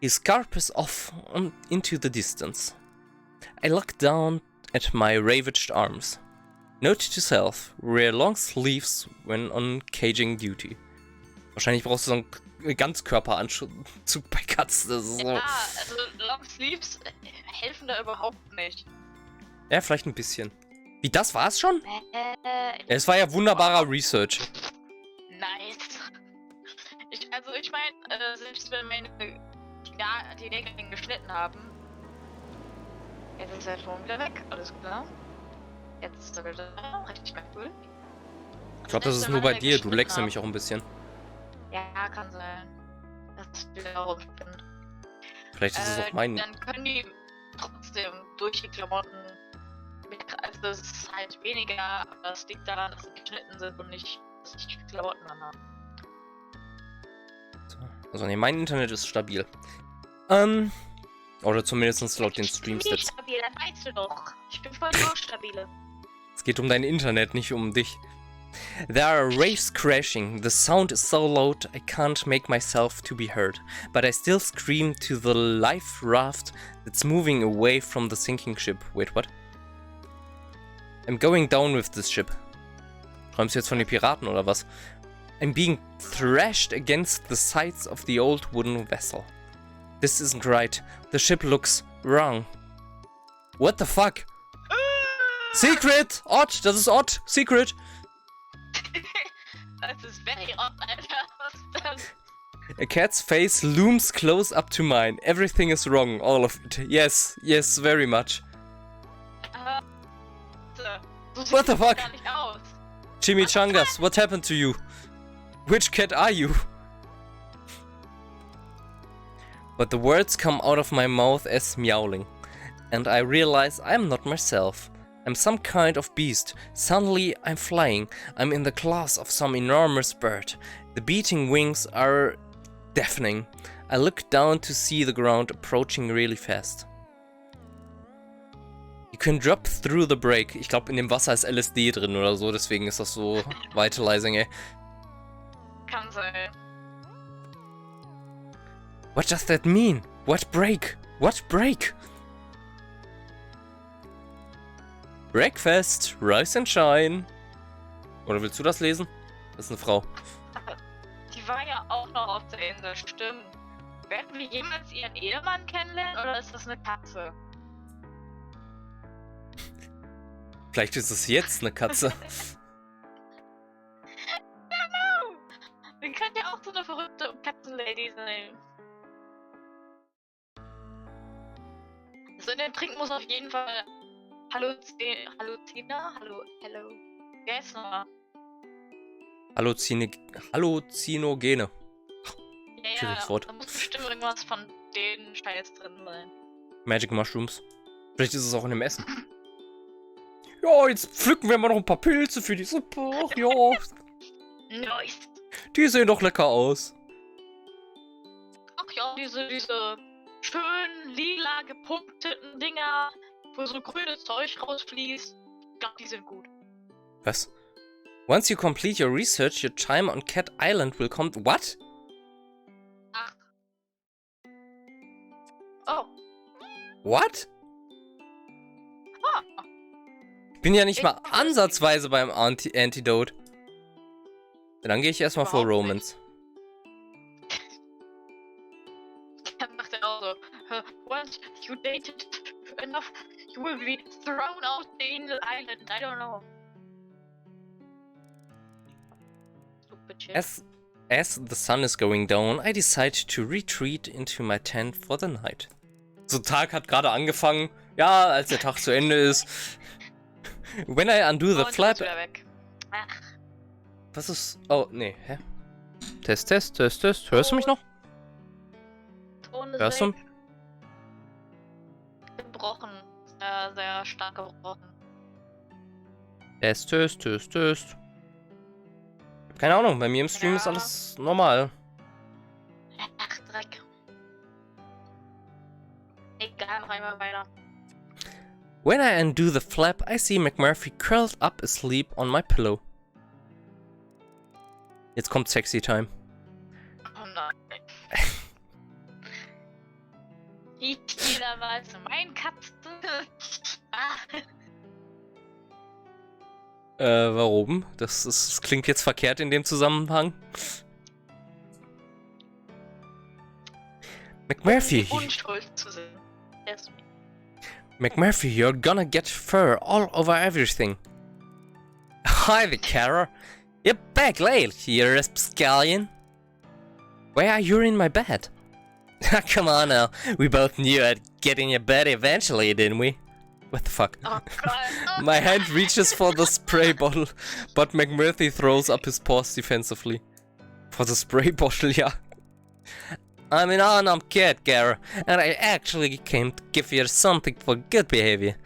He scarpers off into the distance. I look down at my ravaged arms. Note to self, wear long sleeves when on caging duty. Wahrscheinlich brauchst du so einen Ganzkörperanzug bei Katzen. Das ist so. Ja, also Long Sleeves helfen da überhaupt nicht. Ja, vielleicht ein bisschen. Wie, das war's schon? Es war ja wunderbarer Research. Nice. Ich meine, selbst wenn die Nägel geschnitten haben, jetzt ist der Ton wieder weg, alles klar. Jetzt ist er wieder da, richtig cool. Ich glaube, das ist nur bei dir, du leckst nämlich auch ein bisschen. Ja, kann sein. Das ist wieder rumspinnt. Vielleicht ist es auch mein... Dann können die trotzdem durch die Klamotten mitgreifen. das ist halt weniger, aber das liegt daran, dass sie geschnitten sind und nicht, dass ich Klamotten anhabe. Also ne, mein Internet ist stabil. Oder zumindest laut den Stream-Stats. Stabil, das weißt du doch. Ich bin voll stabile. Es geht um dein Internet, nicht um dich. There are waves crashing. The sound is so loud I can't make myself to be heard. But I still scream to the life raft that's moving away from the sinking ship. Wait, what? I'm going down with this ship. Träumst du jetzt von den Piraten oder was? I'm being thrashed against the sides of the old wooden vessel. This isn't right. The ship looks wrong. What the fuck? Secret! Odd! Das ist odd! Secret! Das ist very odd, Alter. Was ist das? A cat's face looms close up to mine. Everything is wrong. All of it. Yes, yes, very much. So sieht What the das fuck? gar nicht aus. Chimichangas, what happened to you? Which cat are you? But the words come out of my mouth as meowling. And I realize I'm not myself. I'm some kind of beast. Suddenly I'm flying. I'm in the claws of some enormous bird. The beating wings are deafening. I look down to see the ground approaching really fast. You can drop through the break. Ich glaube, in dem Wasser ist LSD drin oder so, deswegen ist das so vitalizing, ey. Kann sein. What does that mean? What break? What break? Breakfast, rise and shine. Oder willst du das lesen? Das ist eine Frau. Die war ja auch noch auf der Insel, stimmt. Werden wir jemals ihren Ehemann kennenlernen oder ist das eine Katze? Vielleicht ist es jetzt eine Katze. Genau! Wir können ja auch so eine verrückte Katzenlady sein. So in dem Trink muss auf jeden Fall Halluziner? Hello. Wie heißt nochmal? Halluzinogene. Ja, Schwieriges Wort. da muss bestimmt irgendwas von den Scheiß drin sein. Magic Mushrooms. Vielleicht ist es auch in dem Essen. Ja, jetzt pflücken wir mal noch ein paar Pilze für die Suppe. Ach ja. Nice. Die sehen doch lecker aus. Ach ja, diese schön lila gepunkteten Dinger, wo so grünes Zeug rausfließt. Ich glaube, die sind gut. Was? Once you complete your research, your time on Cat Island will come... What? Ach. Oh. What? Ah. Ich bin ja nicht mal ansatzweise beim Antidote. Dann gehe ich erstmal vor Überhaupt Romance. Dann macht er auch so. Once you dated enough, you will be thrown out the island. I don't know. Stupid shit. As the sun is going down, I decide to retreat into my tent for the night. So, Tag hat gerade angefangen. Ja, als der Tag zu Ende ist. When I undo the Und flap... ist wieder weg. Ach, Was ist... Oh, nee, hä? Test. Hörst du mich noch? Ton ist Hörst du? weg. Gebrochen. Sehr, sehr stark gebrochen. Test. Keine Ahnung, bei mir im Stream ist Ja. alles normal. Ach, Dreck. Egal, mach einmal weiter. When I undo the flap, I see McMurphy curled up asleep on my pillow. Jetzt kommt Sexy Time. Oh nein. Ich gehe da mal zu meinen Katzen. Warum? Das klingt jetzt verkehrt in dem Zusammenhang. McMurphy, Unschuld zu sehen. Deswegen. McMurphy, you're gonna get fur all over everything. Hi, the Kara. You're back late, you rapscallion. Why are you in my bed? Come on now, we both knew I'd get in your bed eventually, didn't we? What the fuck? Oh Gott. My hand reaches for the spray bottle, but McMurphy throws up his paws defensively. For the spray bottle, ja. I'm an unarmed cat, Gara, and I actually came to give you something for good behavior.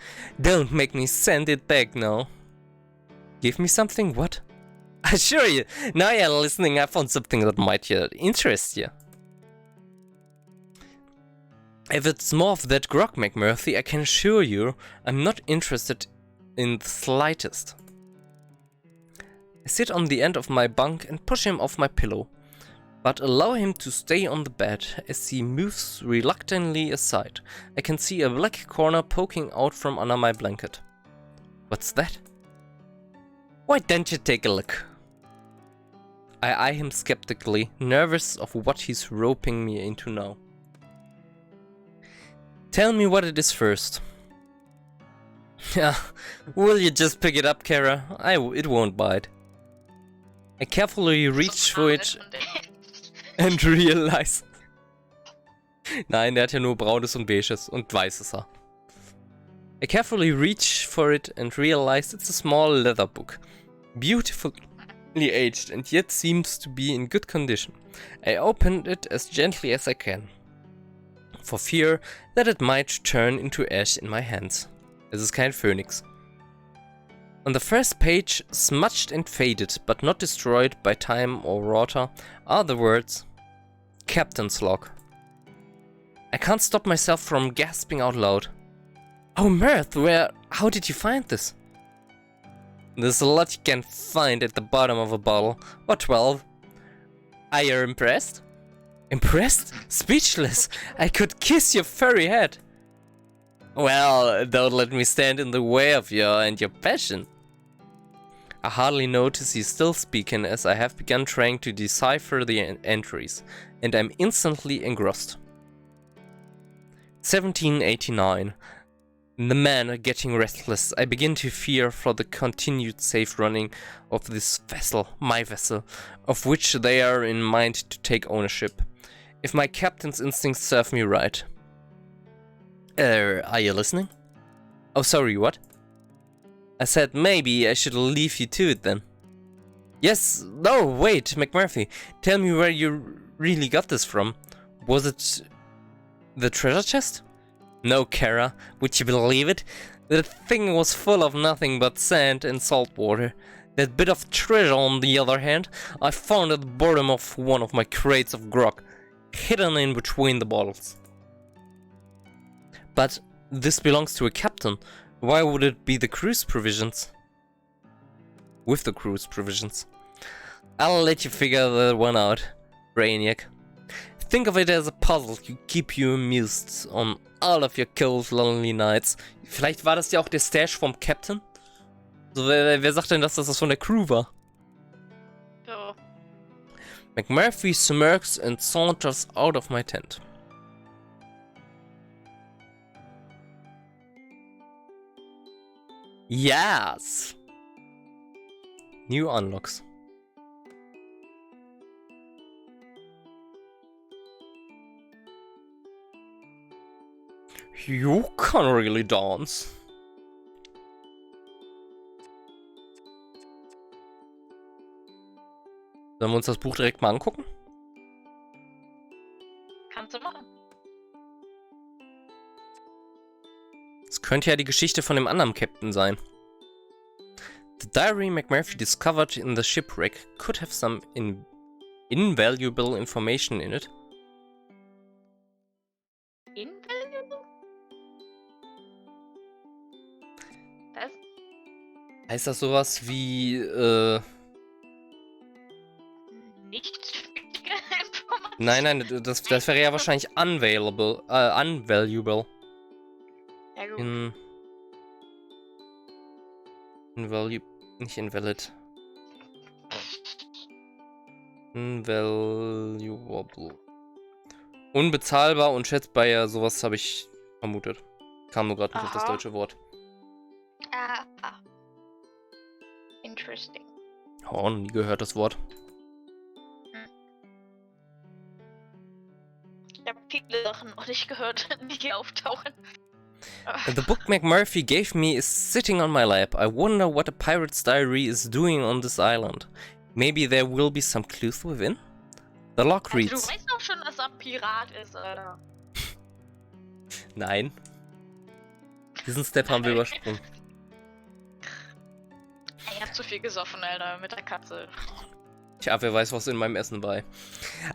Don't make me send it back now. Give me something? What? I assure you, now you're listening, I found something that might interest you. If it's more of that grog, McMurphy, I can assure you I'm not interested in the slightest. I sit on the end of my bunk and push him off my pillow, but allow him to stay on the bed as he moves reluctantly aside. I can see a black corner poking out from under my blanket. What's that? Why don't you take a look? I eye him skeptically, nervous of what he's roping me into now. Tell me what it is first. Yeah, will you just pick it up, Kara? It won't bite. I carefully reach for it and realize... Nein, der hat ja nur braunes und beiges und weißes Haar. I carefully reach for it and realize it's a small leather book. Beautifully aged and yet seems to be in good condition. I opened it as gently as I can, for fear that it might turn into ash in my hands. Es ist kein Phönix. On the first page, smudged and faded, but not destroyed by time or water, are the words, Captain's Log. I can't stop myself from gasping out loud. Oh, Mirth, how did you find this? There's a lot you can find at the bottom of a bottle. Or 12. Are you impressed? Impressed? Speechless? I could kiss your furry head. Well, don't let me stand in the way of your passion. I hardly notice he's still speaking as I have begun trying to decipher the entries, and I'm instantly engrossed. 1789. The men are getting restless. I begin to fear for the continued safe running of this vessel, my vessel, of which they are in mind to take ownership. If my captain's instincts serve me right. Are you listening? Oh, sorry, what? I said maybe I should leave you to it then. Yes, no, wait, McMurphy. Tell me where you really got this from. Was it the treasure chest? No, Kara, would you believe it? That thing was full of nothing but sand and salt water. That bit of treasure, on the other hand, I found at the bottom of one of my crates of grog, hidden in between the bottles. But this belongs to a captain. Why would it be the cruise provisions? With the cruise provisions. I'll let you figure that one out, Brainiac. Think of it as a puzzle to keep you amused on all of your cold, lonely nights. Vielleicht war das ja auch der Stash vom Captain? So, wer sagt denn, dass das von der Crew war? So. McMurphy smirks and saunters out of my tent. Yes! New unlocks. You can really dance. Sollen wir uns das Buch direkt mal angucken? Kannst du machen. Es könnte ja die Geschichte von dem anderen Captain sein. The diary McMurphy discovered in the shipwreck could have some invaluable information in it. Invaluable? Das? Heißt das sowas wie, Nicht wichtige Information. Nein, das wäre ja wahrscheinlich unvaluable. Ja, gut. Nicht invalid. Invaluable. Unbezahlbar, unschätzbar, ja, sowas habe ich vermutet. Kam nur gerade nicht auf das deutsche Wort. Ah. Interesting. Oh, nie gehört das Wort. Ich habe viele Sachen noch nicht gehört, die hier auftauchen. The book McMurphy gave me is sitting on my lap. I wonder what a pirate's diary is doing on this island. Maybe there will be some clues within? The log reads. Du weißt doch schon, dass er ein Pirat ist, Alter. Nein. Diesen Step haben wir übersprungen. Ich hab zu viel gesoffen, Alter, mit der Katze. Tja, wer weiß, was in meinem Essen war.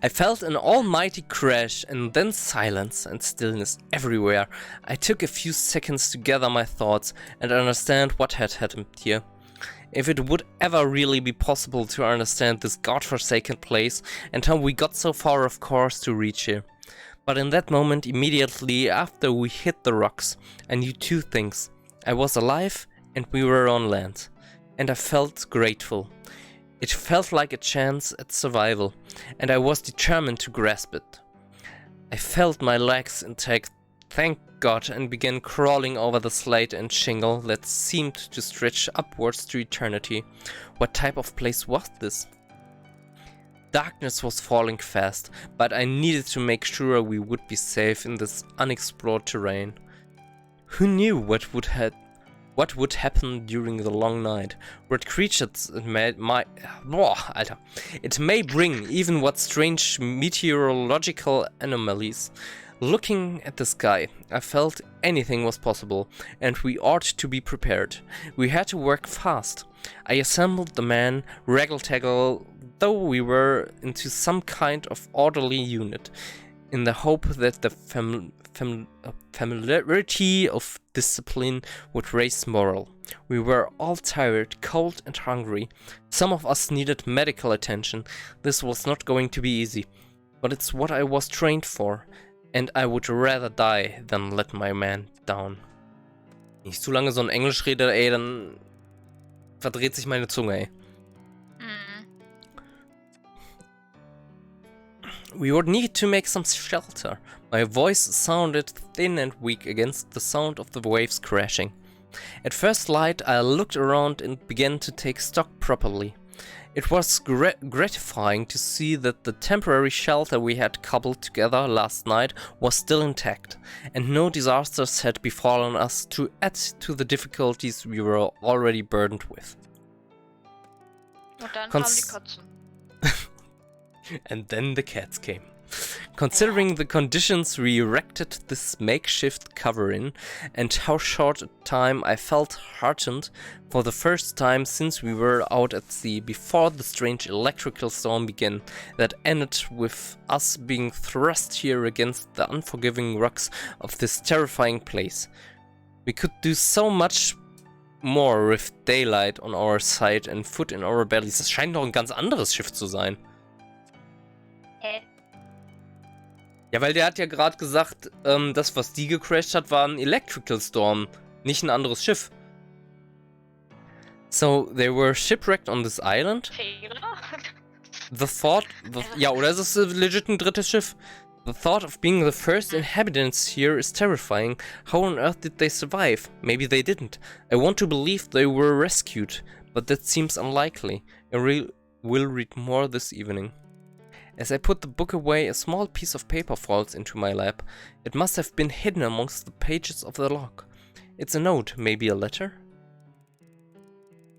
I felt an almighty crash and then silence and stillness everywhere. I took a few seconds to gather my thoughts and understand what had happened here. If it would ever really be possible to understand this godforsaken place and how we got so far of course to reach here. But in that moment, immediately after we hit the rocks, I knew two things. I was alive and we were on land. And I felt grateful. It felt like a chance at survival, and I was determined to grasp it. I felt my legs intact, thank God, and began crawling over the slate and shingle that seemed to stretch upwards to eternity. What type of place was this? Darkness was falling fast, but I needed to make sure we would be safe in this unexplored terrain. Who knew what would happen during the long night? What creatures it may bring, even what strange meteorological anomalies. Looking at the sky, I felt anything was possible, and we ought to be prepared. We had to work fast. I assembled the men, raggle-taggle, though we were, into some kind of orderly unit, in the hope that the familiarity of discipline would raise morale. We were all tired, cold and hungry. Some of us needed medical attention. This was not going to be easy, but it's what I was trained for, and I would rather die than let my man down. Wenn ich zu lange so in Englisch rede, ey, dann verdreht sich meine Zunge, ey. We would need to make some shelter. My voice sounded thin and weak against the sound of the waves crashing. At first light, I looked around and began to take stock properly. It was gratifying to see that the temporary shelter we had cobbled together last night was still intact, and no disasters had befallen us to add to the difficulties we were already burdened with. Und dann kamen die Katzen. And then the cats came. Considering the conditions, we erected this makeshift cover-in, and how short a time I felt heartened for the first time since we were out at sea before the strange electrical storm began that ended with us being thrust here against the unforgiving rocks of this terrifying place. We could do so much more with daylight on our side and food in our bellies. Das scheint doch ein ganz anderes Schiff zu sein. Ja, weil der hat ja gerade gesagt, das, was die gecrashed hat, war ein Electrical Storm, nicht ein anderes Schiff. So, they were shipwrecked on this island. Ja, oder ist es legit ein drittes Schiff? The thought of being the first inhabitants here is terrifying. How on earth did they survive? Maybe they didn't. I want to believe they were rescued, but that seems unlikely. I will read more this evening. As I put the book away, a small piece of paper falls into my lap. It must have been hidden amongst the pages of the log. It's a note, maybe a letter?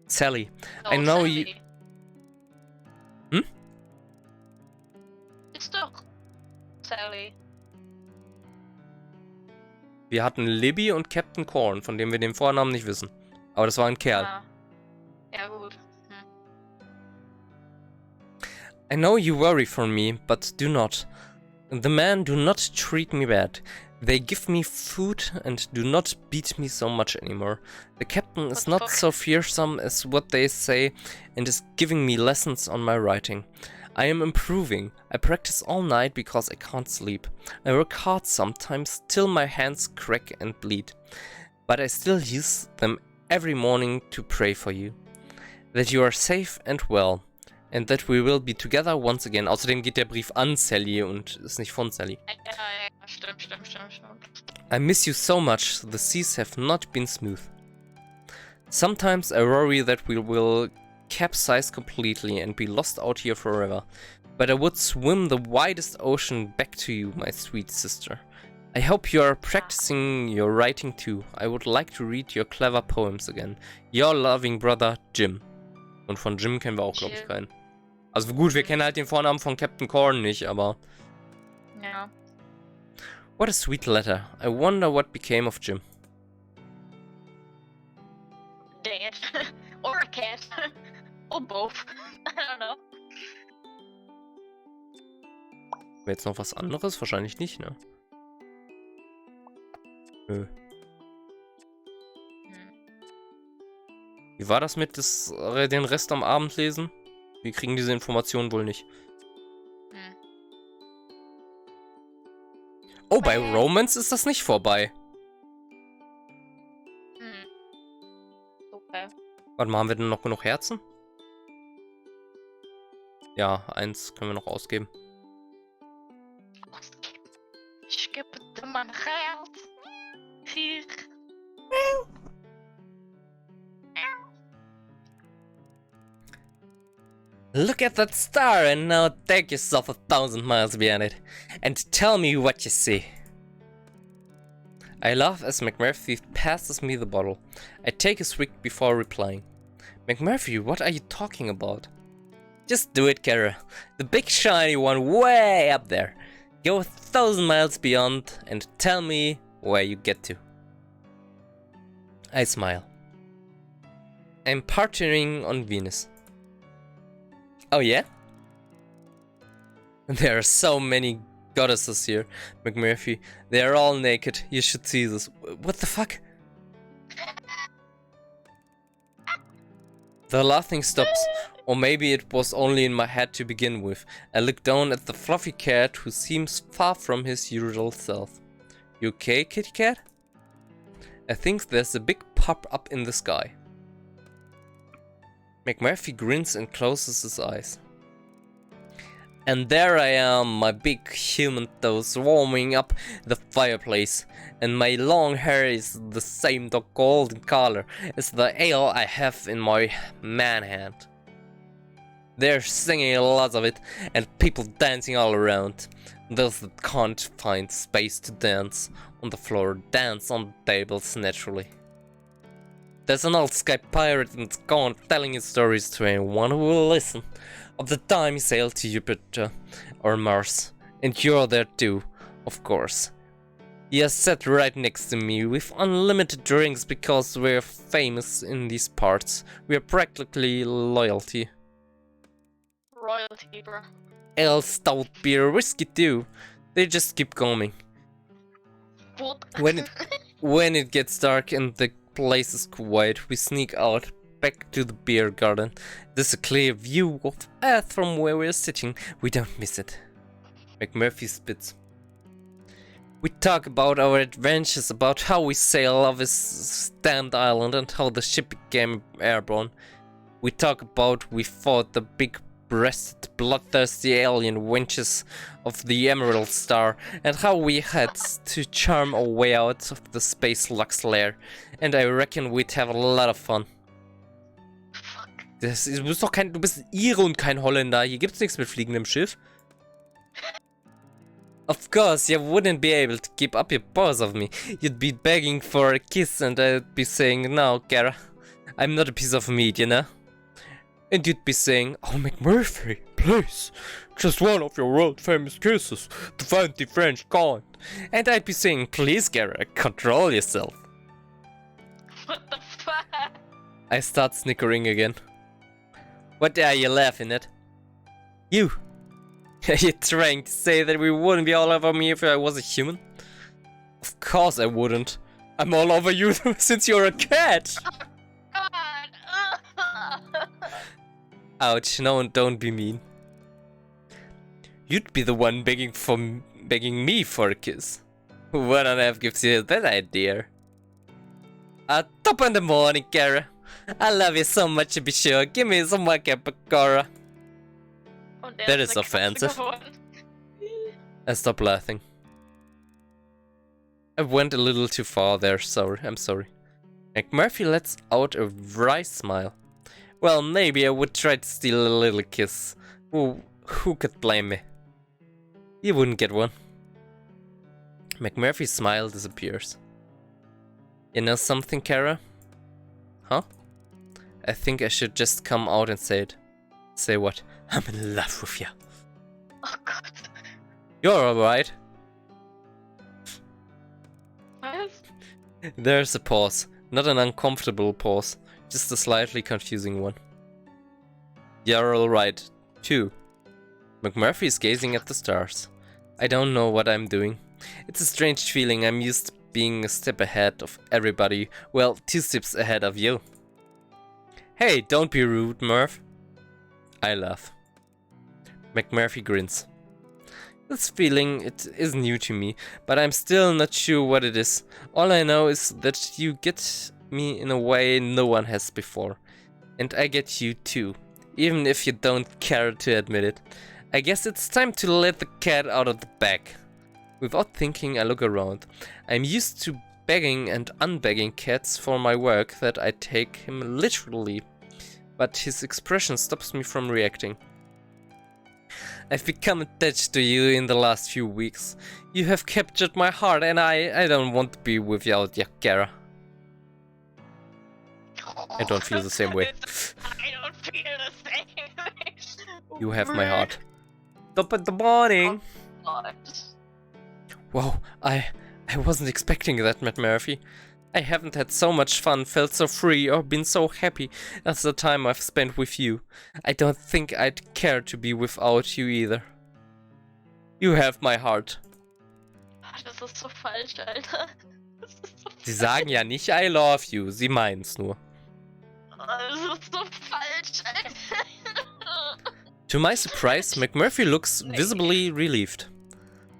Sally, Oh, I know Sally. you... Ist doch Sally. Wir hatten Libby und Captain Corn, von dem wir den Vornamen nicht wissen. Aber das war ein Kerl. Ah. Ja, gut. I know you worry for me, but do not. The men do not treat me bad. They give me food and do not beat me so much anymore. The captain is not so fearsome as what they say and is giving me lessons on my writing. I am improving. I practice all night because I can't sleep. I work hard sometimes till my hands crack and bleed. But I still use them every morning to pray for you. That you are safe and well. And that we will be together once again. Außerdem geht der Brief an Sally und ist nicht von Sally. Ja, stimmt. I miss you so much. The seas have not been smooth. Sometimes I worry that we will capsize completely and be lost out here forever. But I would swim the widest ocean back to you, my sweet sister. I hope you are practicing your writing too. I would like to read your clever poems again. Your loving brother, Jim. Und von Jim kennen wir auch, glaube ich, keinen. Also gut, wir kennen halt den Vornamen von Captain Corn nicht, aber Yeah. What a sweet letter. I wonder what became of Jim. Dead. Or a cat. Or both. I don't know. Jetzt noch was anderes? Wahrscheinlich nicht, ne? Nö. Wie war das mit den Rest am Abend lesen? Wir kriegen diese Informationen wohl nicht. Oh, bei Romance ist das nicht vorbei. Okay. Warte mal, haben wir denn noch genug Herzen? Ja, 1 können wir noch ausgeben. Ich gebe dir mein Herz. Hier. Look at that star and now take yourself 1,000 miles beyond it and tell me what you see. I laugh as McMurphy passes me the bottle. I take a swig before replying. McMurphy, what are you talking about? Just do it, Kara. The big shiny one way up there. Go 1,000 miles beyond and tell me where you get to. I smile. I'm partnering on Venus. Oh yeah? There are so many goddesses here, McMurphy. They are all naked. You should see this. What the fuck? The laughing stops. Or maybe it was only in my head to begin with. I look down at the fluffy cat who seems far from his usual self. You okay, kitty cat? I think there's a big pop up in the sky. McMurphy grins and closes his eyes. And there I am, my big human toes warming up the fireplace, and my long hair is the same dark golden color as the ale I have in my man hand. They're singing lots of it, and people dancing all around. Those that can't find space to dance on the floor dance on the tables naturally. There's an old sky pirate in the gone telling his stories to anyone who will listen, of the time he sailed to Jupiter or Mars, and you're there too, of course. He has sat right next to me with unlimited drinks because we're famous in these parts. We're practically loyalty. Royalty, bro. Ale, stout beer, whiskey too. They just keep coming. What? When it gets dark and the place is quiet, we sneak out back to the beer garden. There's a clear view of Earth from where we're sitting. We don't miss it. McMurphy spits. We talk about our adventures, about how we sail off this stand island and how the ship became airborne. We talk about we fought the big-breasted, bloodthirsty alien wenches of the Emerald Star and how we had to charm our way out of the Space Lux lair. And I reckon we'd have a lot of fun. Du bist Ire und kein Holländer. Hier gibt's nichts mit fliegendem Schiff. Of course, you wouldn't be able to keep up your paws of me. You'd be begging for a kiss and I'd be saying, no, Kara, I'm not a piece of meat, you know? And you'd be saying, oh, McMurphy, please, just one of your world-famous kisses, the fancy French kind. And I'd be saying, please, Kara, control yourself. What the fuck? I start snickering again. What are you laughing at? You! Are you trying to say that we wouldn't be all over me if I was a human? Of course I wouldn't. I'm all over you since you're a cat! Oh, God. Ouch, no, don't be mean. You'd be the one begging me for a kiss. What on earth gives you that idea? Top in the morning, Kara. I love you so much to be sure. Give me some more Capacora. Oh, That is offensive. I stop laughing. I went a little too far there, sorry. I'm sorry. McMurphy lets out a wry smile. Well, maybe I would try to steal a little kiss. Who could blame me? You wouldn't get one. McMurphy's smile disappears. You know something, Kara? Huh? I think I should just come out and say it. Say what? I'm in love with you. Oh, God. You're alright. Was? There's a pause. Not an uncomfortable pause. Just a slightly confusing one. You're alright. 2. McMurphy is gazing at the stars. I don't know what I'm doing. It's a strange feeling. I'm used to being a step ahead of everybody. Well, 2 steps ahead of you. Hey, don't be rude, Murph. I laugh. McMurphy grins. This feeling, it is new to me, but I'm still not sure what it is. All I know is that you get me in a way no one has before. And I get you too, even if you don't care to admit it. I guess it's time to let the cat out of the bag. Without thinking, I look around. I'm used to begging and unbegging cats for my work that I take him literally, but his expression stops me from reacting. I've become attached to you in the last few weeks. You have captured my heart and I don't want to be without you, Kara. I don't feel the same way. I don't feel the same way. You have my heart. Top of the morning. Oh, God. Wow, I wasn't expecting that, Matt Murphy. I haven't had so much fun, felt so free, or been so happy as the time I've spent with you. I don't think I'd care to be without you either. You have my heart. Das ist so falsch, Alter. Das ist so Sie sagen ja nicht I love you, sie meinen's nur. Das ist so falsch, Alter. To my surprise, McMurphy looks visibly relieved.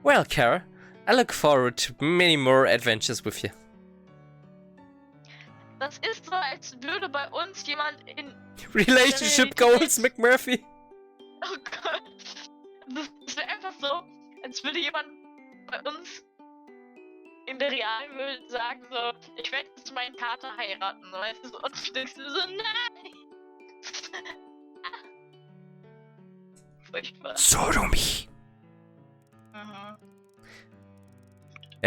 Well, Kara, I look forward to many more adventures with you. Das ist so, als würde bei uns jemand in... Relationship goals, McMurphy. Oh Gott. Das wäre einfach so, als würde jemand bei uns in der realen Welt sagen so, ich werde jetzt meinen Kater heiraten, weißt du, und du denkst dir so, nein! Furchtbar. Sodomie. Mhm.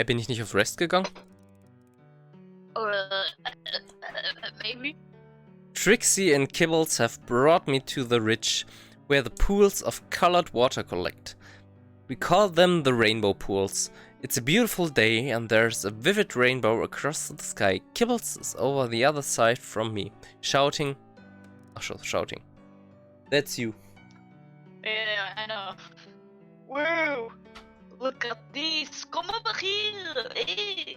Bin ich nicht auf Rest gegangen? Maybe. Trixie and Kibbles have brought me to the ridge, where the pools of colored water collect. We call them the rainbow pools. It's a beautiful day and there's a vivid rainbow across the sky. Kibbles is over the other side from me, shouting. Shouting. That's you. Yeah, I know. Whoa! Look at this! Come over here! Eh.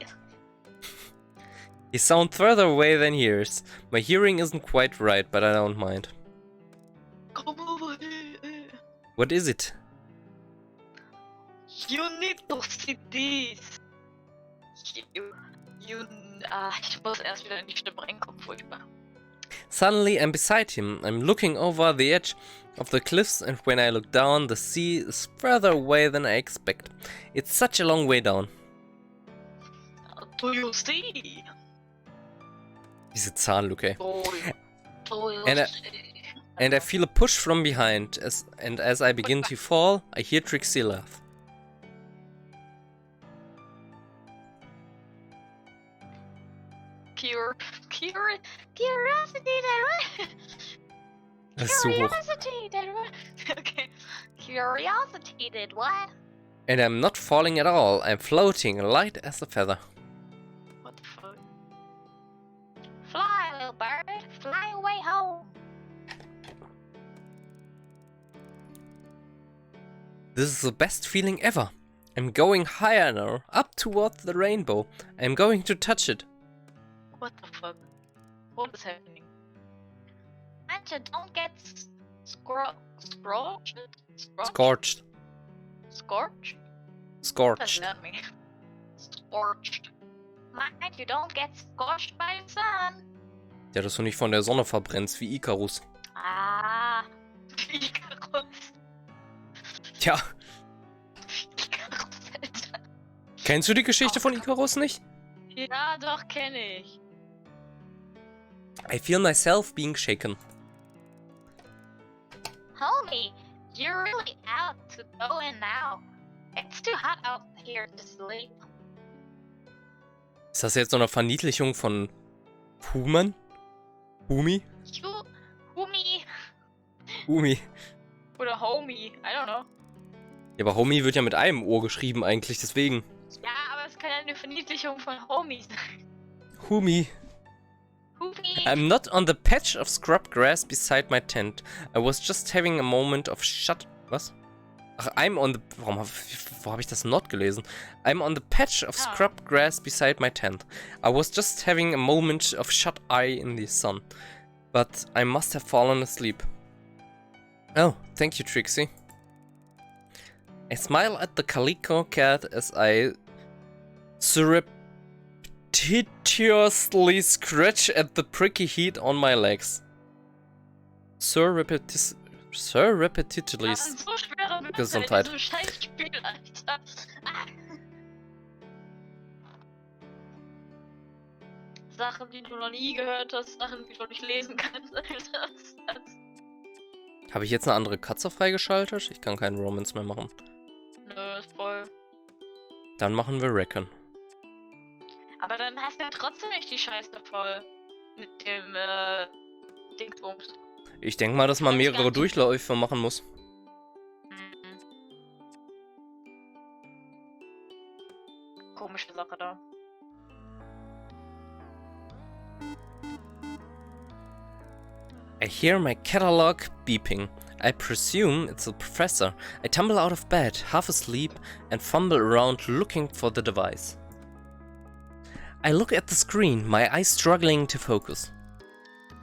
You sound further away than yours. My hearing isn't quite right, but I don't mind. Come over here! Eh. What is it? You need to see this! Ich muss erst wieder in die Stimme reinkommen, furchtbar. Suddenly I'm beside him. I'm looking over the edge of the cliffs, and when I look down, the sea is further away than I expect. It's such a long way down. Do you see? Diese Zahnlücke. Do you And see? I feel a push from behind, as I begin to fall, I hear Trixie laugh. Curiosity, Das ist so hoch. Curiosity, okay. Curiosity did what? And I'm not falling at all. I'm floating, light as a feather. What the fuck? Fly, little bird. Fly away home. This is the best feeling ever. I'm going higher now, up towards the rainbow. I'm going to touch it. What the fuck? What is happening? Anja, don't get scorched? Scorched. Scorched? What does Scorched. that mean? Scorched. Mind you don't get scorched by the sun. Ja, dass du nicht von der Sonne verbrennst, wie Icarus. Ah. Icarus. Tja, Icarus, Alter. kennst du die Geschichte von Icarus nicht? Ja, doch, kenne ich. I feel myself being shaken. Homie, you're really out to go in now. It's too hot out here to sleep. Ist das jetzt so eine Verniedlichung von Human? Humi? Homie. Humi. Oder Homie, I don't know. Ja, aber Homie wird ja mit einem O geschrieben eigentlich, deswegen. Ja, aber es kann ja eine Verniedlichung von Homie sein. Homie. Homie. I'm not on the patch of scrub grass beside my tent. I was just having a moment of Was? Ach, I'm on the... Wo hab ich das not gelesen? I'm on the patch of scrub grass beside my tent. I was just having a moment of shut-eye in the sun. But I must have fallen asleep. Oh, thank you, Trixie. I smile at the calico cat as I surreptitiously scratch at the pricky heat on my legs. Surreptitiously. Das sind so schwere Wörter Gesundheit. in diesem Scheißspiel, Alter. Sachen, die du noch nie gehört hast, Sachen, die du nicht lesen kannst, Alter. Habe ich jetzt eine andere Katze freigeschaltet? Ich kann keinen Romance mehr machen. Nö, ist voll. Dann machen wir Reckon. Aber dann hast du ja trotzdem nicht die Scheiße voll. Mit dem, Dingsbums. Ich denke mal, dass man mehrere Durchläufe machen muss. Mhm. Komische Sache da. I hear my catalog beeping. I presume it's the professor. I tumble out of bed, half asleep, and fumble around looking for the device. I look at the screen, my eyes struggling to focus.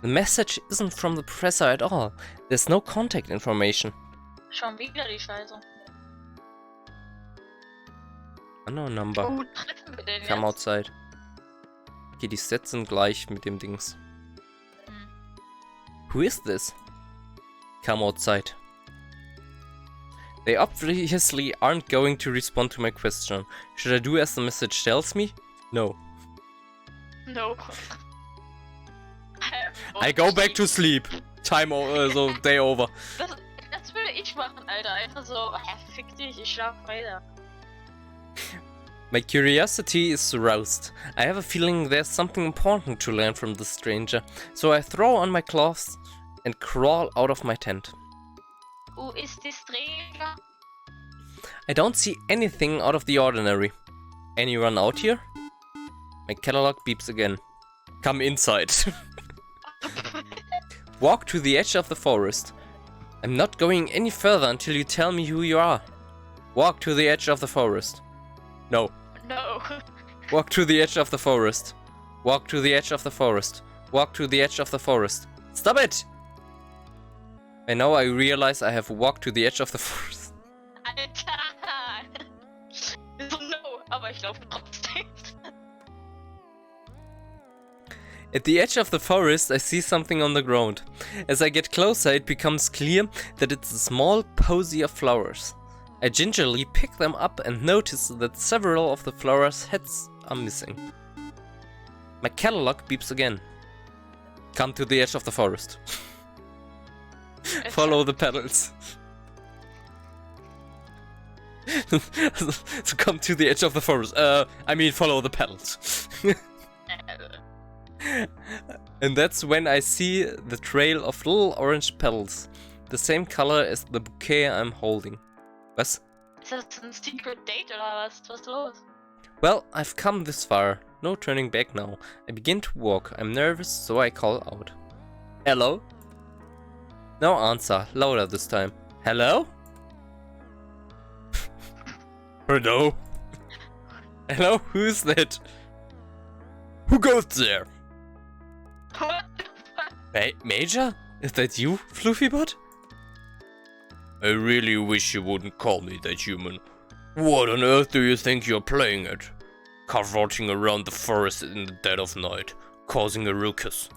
The message isn't from the professor at all. There's no contact information. Schon wieder die Scheiße. Unknown number. Oh, treffen wir den Come jetzt? outside. Okay, die Sets sind gleich mit dem Dings. Who is this? Come outside. They obviously aren't going to respond to my question. Should I do as the message tells me? No. No. I go back to sleep. Time so day over. Das würde ich machen, Alter. Einfach so, fick dich, ich schlaf weiter. My curiosity is aroused. I have a feeling there's something important to learn from this stranger, so I throw on my clothes and crawl out of my tent. Who is this stranger? I don't see anything out of the ordinary. Anyone out here? My catalog beeps again. Come inside. Walk to the edge of the forest. I'm not going any further until you tell me who you are. Walk to the edge of the forest. No. No. Walk to the edge of the forest. Walk to the edge of the forest. Walk to the edge of the forest. Stop it! And now I realize I have walked to the edge of the forest. Alter! So no, aber ich laufe trotzdem. At the edge of the forest, I see something on the ground. As I get closer, it becomes clear that it's a small posy of flowers. I gingerly pick them up and notice that several of the flowers' heads are missing. My catalog beeps again. Come to the edge of the forest. Follow the petals. So come to the edge of the forest. I mean follow the petals. And that's when I see the trail of little orange petals. The same color as the bouquet I'm holding. Was? Ist das ein Secret Date oder was? Was ist los? Well, I've come this far. No turning back now. I begin to walk. I'm nervous, so I call out. Hello? No answer. Louder this time. Hello? Hello? Hello? Who's that? Who goes there? What the fuck? Hey, Major? Is that you, Fluffybot? I really wish you wouldn't call me that, human. What on earth do you think you're playing at? Cavorting around the forest in the dead of night, causing a ruckus.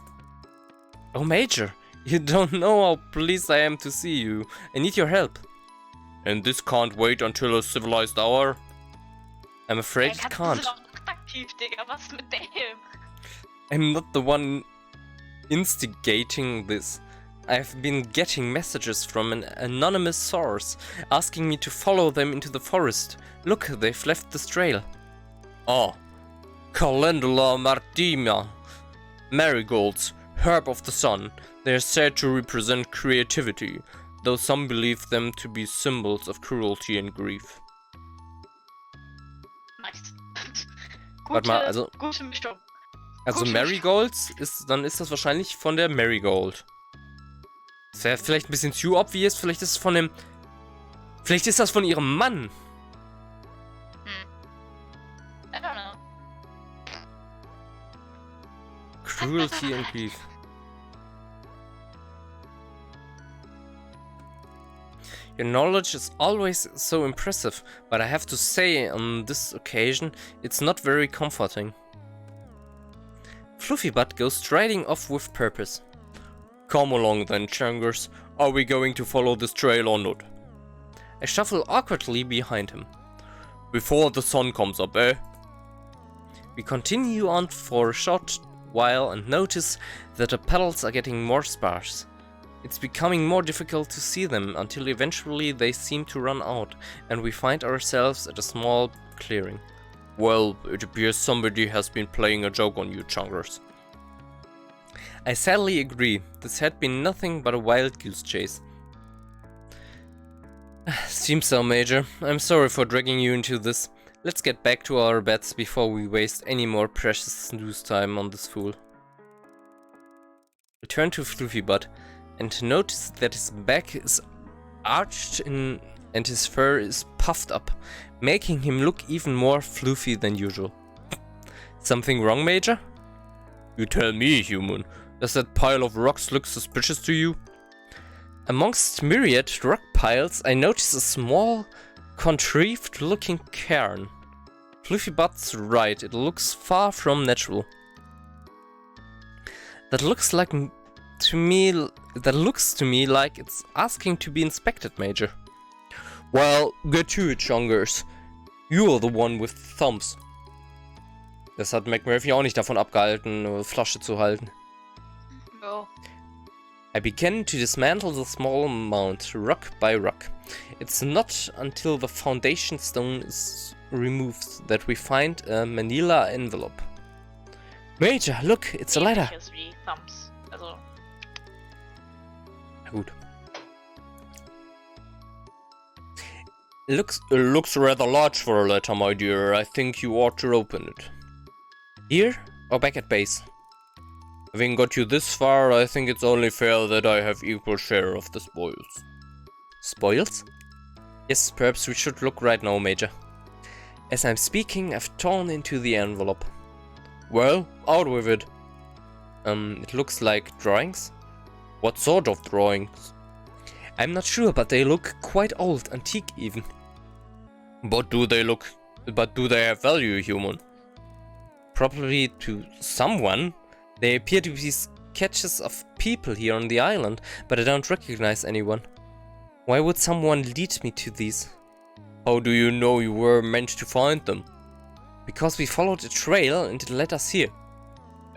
Oh, Major, you don't know how pleased I am to see you. I need your help. And this can't wait until a civilized hour? I'm afraid it can't. Aktiv, Digga, was mit dem? I'm not the one instigating this. I've been getting messages from an anonymous source asking me to follow them into the forest. Look, they've left this trail. Oh, Calendula martima. Marigolds, herb of the sun. They are said to represent creativity. though some believe them to be symbols of cruelty and grief. Nice. Warte mal, also... Gute Mischung. Also Marigolds dann ist das wahrscheinlich von der Marigold. Das wäre vielleicht ein bisschen zu obvious, vielleicht ist es von dem... Vielleicht ist das von ihrem Mann. I don't know. Cruelty and grief. Your knowledge is always so impressive, but I have to say, on this occasion, it's not very comforting. Fluffybutt goes striding off with purpose. Come along then, Changers. Are we going to follow this trail or not? I shuffle awkwardly behind him. Before the sun comes up, eh? We continue on for a short while and notice that the petals are getting more sparse. It's becoming more difficult to see them until eventually they seem to run out and we find ourselves at a small clearing. Well, it appears somebody has been playing a joke on you, Changers. I sadly agree. This had been nothing but a wild goose chase. Seems so, Major. I'm sorry for dragging you into this. Let's get back to our beds before we waste any more precious snooze time on this fool. I turn to Fluffybutt and notice that his back is arched in and his fur is puffed up, making him look even more floofy than usual. Something wrong, Major? You tell me, human. Does that pile of rocks look suspicious to you? Amongst myriad rock piles, I notice a small, contrived-looking cairn. Fluffybutt's right, it looks far from natural. That looks to me like it's asking to be inspected, Major. Well, get to it, Changers. You're the one with thumbs. Das hat McMurphy auch nicht davon abgehalten, eine Flasche zu halten. No. I begin to dismantle the small mound, rock by rock. It's not until the foundation stone is removed that we find a manila envelope. Major, look, it's a letter. Wie Thumbs. Also. Na gut. Looks rather large for a letter, my dear. I think you ought to open it. Here or back at base? Having got you this far, I think it's only fair that I have equal share of the spoils. Spoils? Yes, perhaps we should look right now, Major. As I'm speaking, I've torn into the envelope. Well, out with it. It looks like drawings? What sort of drawings? I'm not sure, but they look quite old, antique even. But do they have value, human? Probably to someone. They appear to be sketches of people here on the island, but I don't recognize anyone. Why would someone lead me to these? How do you know you were meant to find them? Because we followed a trail and it led us here.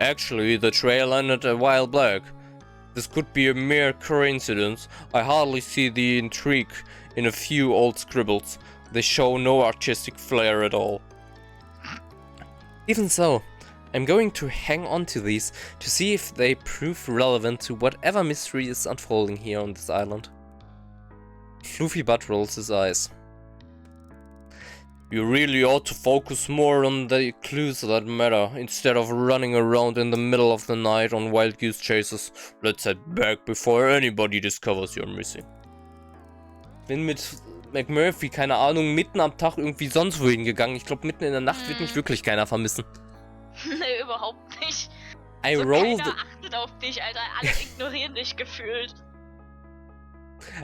Actually, the trail ended a while back. This could be a mere coincidence. I hardly see the intrigue in a few old scribbles. They show no artistic flair at all. Even so, I'm going to hang on to these to see if they prove relevant to whatever mystery is unfolding here on this island. Fluffybutt rolls his eyes. You really ought to focus more on the clues that matter, instead of running around in the middle of the night on wild goose chases. Let's head back before anybody discovers you're missing. Bin mit McMurphy, keine Ahnung, mitten am Tag irgendwie sonst wohin gegangen. Ich glaube, mitten in der Nacht wird mich wirklich keiner vermissen. Nee, überhaupt nicht. Keiner achtet auf dich, Alter. Alle ignorieren dich gefühlt.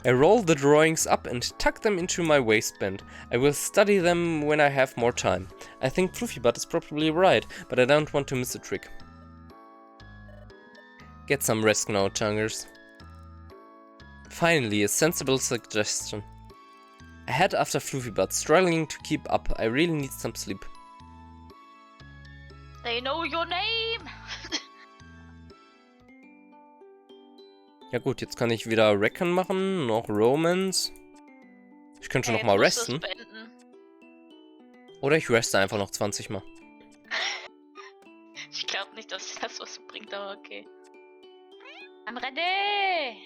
I roll the drawings up and tuck them into my waistband. I will study them when I have more time. I think Fluffybutt is probably right, but I don't want to miss a trick. Get some rest now, Changers. Finally, a sensible suggestion. I head after Fluffybutt, struggling to keep up. I really need some sleep. They know your name! Ja gut, jetzt kann ich weder Reckon machen, noch Romance. Ich könnte noch mal resten. Oder ich reste einfach noch 20 Mal. Ich glaube nicht, dass das was bringt, aber okay. I'm ready!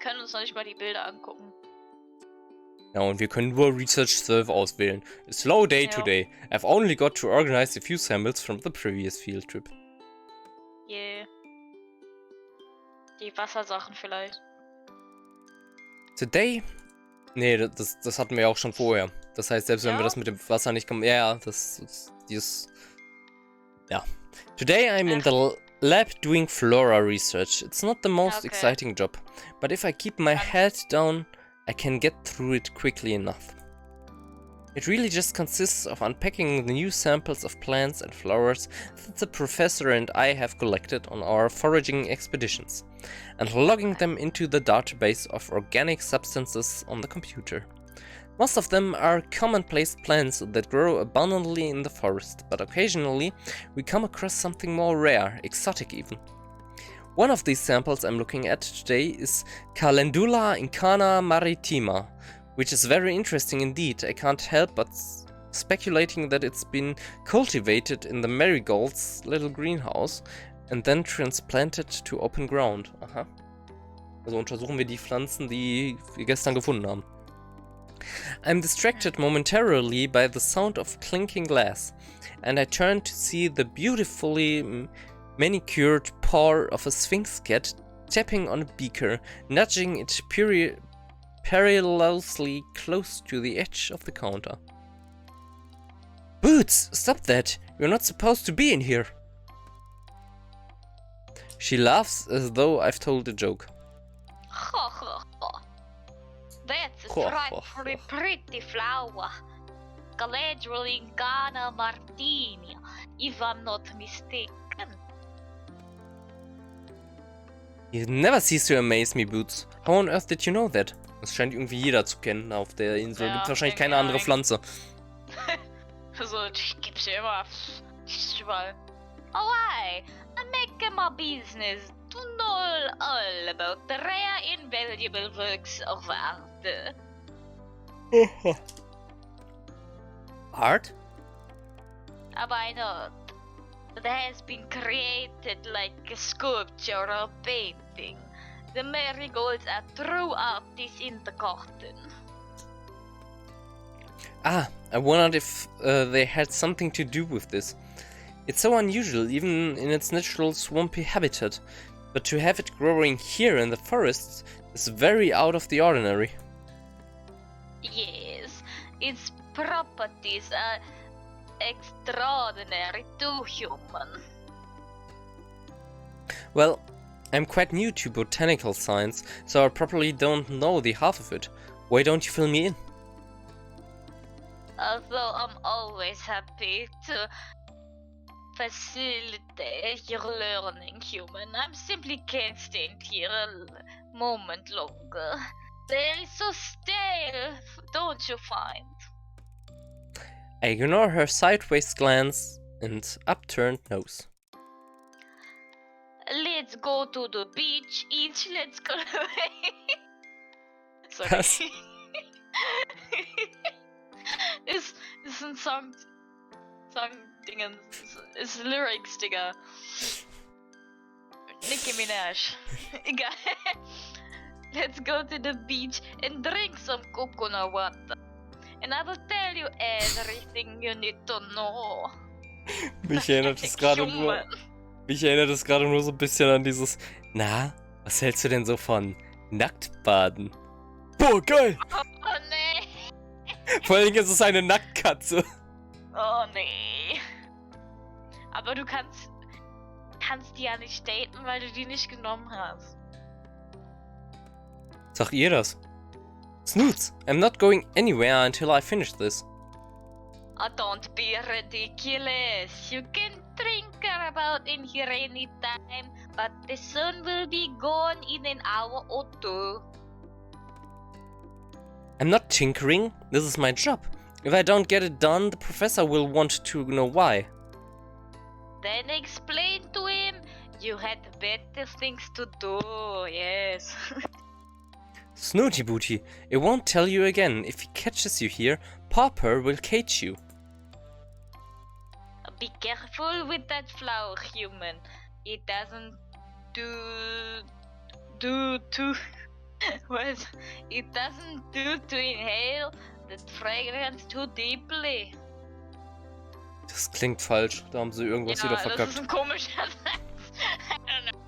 können uns noch nicht mal die Bilder angucken. Ja, und wir können nur Research 12 auswählen. A slow day Ja. today. I've only got to organize a few samples from the previous field trip. Yeah. Die Wassersachen vielleicht. Today? Nee, das hatten wir ja auch schon vorher. Das heißt, selbst wenn wir das mit dem Wasser nicht kommen... Ja, dieses... Ja. Today I'm in the lab doing flora research. It's not the most exciting job. But if I keep my head down, I can get through it quickly enough. It really just consists of unpacking the new samples of plants and flowers that the professor and I have collected on our foraging expeditions, and logging them into the database of organic substances on the computer. Most of them are commonplace plants that grow abundantly in the forest, but occasionally we come across something more rare, exotic even. One of these samples I'm looking at today is Calendula incana maritima, which is very interesting indeed. I can't help but speculating that it's been cultivated in the marigold's little greenhouse and then transplanted to open ground. Aha. Also untersuchen wir die Pflanzen, die wir gestern gefunden haben. I'm distracted momentarily by the sound of clinking glass, and I turn to see the beautifully manicured paw of a sphinx cat tapping on a beaker, nudging it perilously close to the edge of the counter. Boots, stop that! You're not supposed to be in here! She laughs as though I've told a joke. That's a frightfully pretty flower. Calendula incana martinia, if I'm not mistaken. You never cease to amaze me, Boots. How on earth did you know that? Das scheint irgendwie jeder zu kennen auf der Insel. Ja, Gibt wahrscheinlich keine andere Pflanze. Also, die gibt's ja immer. Überall. Oh, I make it my business to know all about the rare, invaluable works of art. Art? Why not? It has been created like a sculpture or painting. The marigolds are throughout this in the garden. Ah, I wondered if they had something to do with this. It's so unusual, even in its natural swampy habitat, but to have it growing here in the forests is very out of the ordinary. Yes, its properties are extraordinary to human. Well, I'm quite new to botanical science, so I probably don't know the half of it. Why don't you fill me in? Although I'm always happy to facilitate your learning, human, I simply can't stand here a moment longer. They're so stale, don't you find? I ignore her sideways glance and upturned nose. Let's go to the beach, let's go away. Sorry. Was? ist ein Song-Dingen, ist Lyrics, Digga. Nicki Minaj. Egal. Let's go to the beach and drink some coconut water. And I will tell you everything you need to know. Mich erinnert es gerade nur so ein bisschen an dieses... Na, was hältst du denn so von Nacktbaden? Boah, geil! Oh nee! Vor allem ist es eine Nacktkatze. Oh nee. Aber du kannst die ja nicht daten, weil du die nicht genommen hast. Sag ihr das? Snoots, I'm not going anywhere until I finish this. Oh, don't be ridiculous. You can drink about in here anytime, but the sun will be gone in an hour or two. I'm not tinkering. This is my job. If I don't get it done, the professor will want to know why. Then explain to him you had better things to do, yes. Snooty Booty, it won't tell you again. If he catches you here, Popper will cage you. Be careful with that flower, human. It doesn't do too But it doesn't do to inhale the fragrance too deeply. Das klingt falsch. Da haben sie irgendwas wieder Das ist verkackt. ein komischer Satz. I don't know.